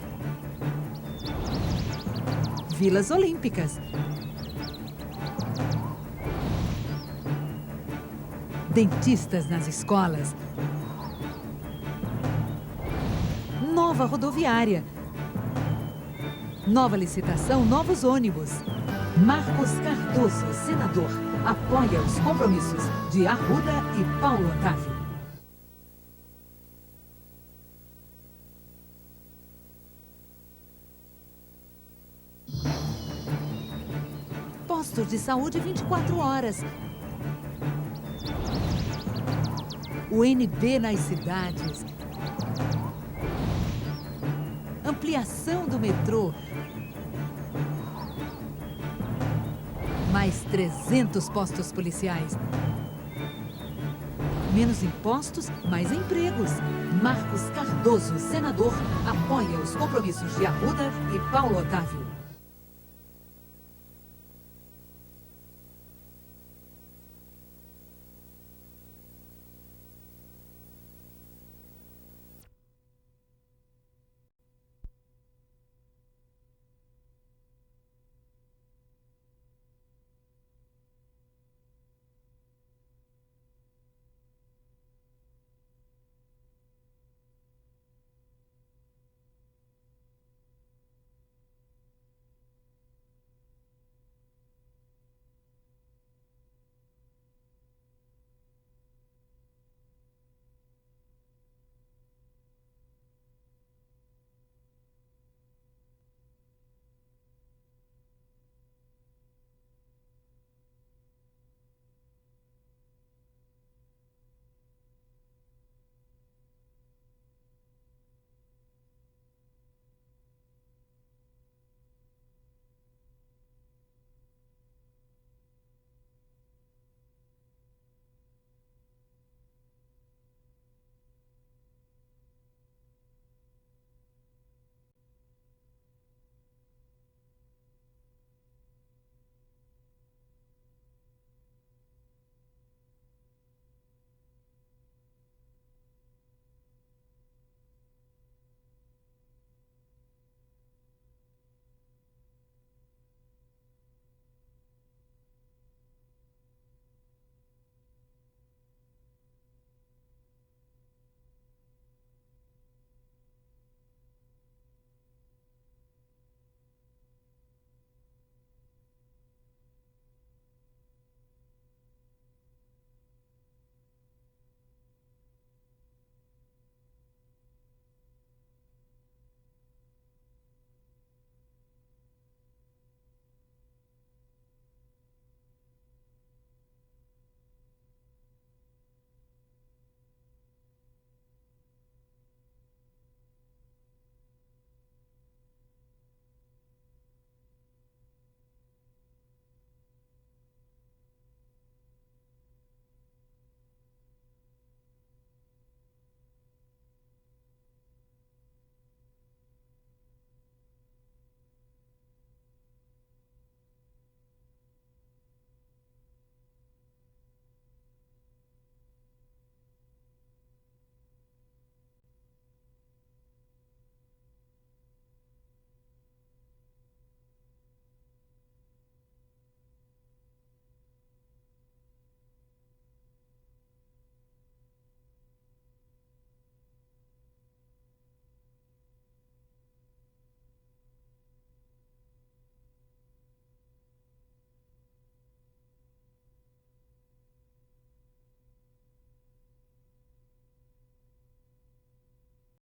S22: vilas olímpicas, dentistas nas escolas, nova rodoviária, nova licitação, novos ônibus. Marcos Cardoso, senador, apoia os compromissos de Arruda e Paulo Otávio. Postos de saúde 24 horas. UNB nas cidades. Ampliação do metrô. Mais 300 postos policiais. Menos impostos, mais empregos. Marcos Cardoso, senador, apoia os compromissos de Arruda e Paulo Otávio.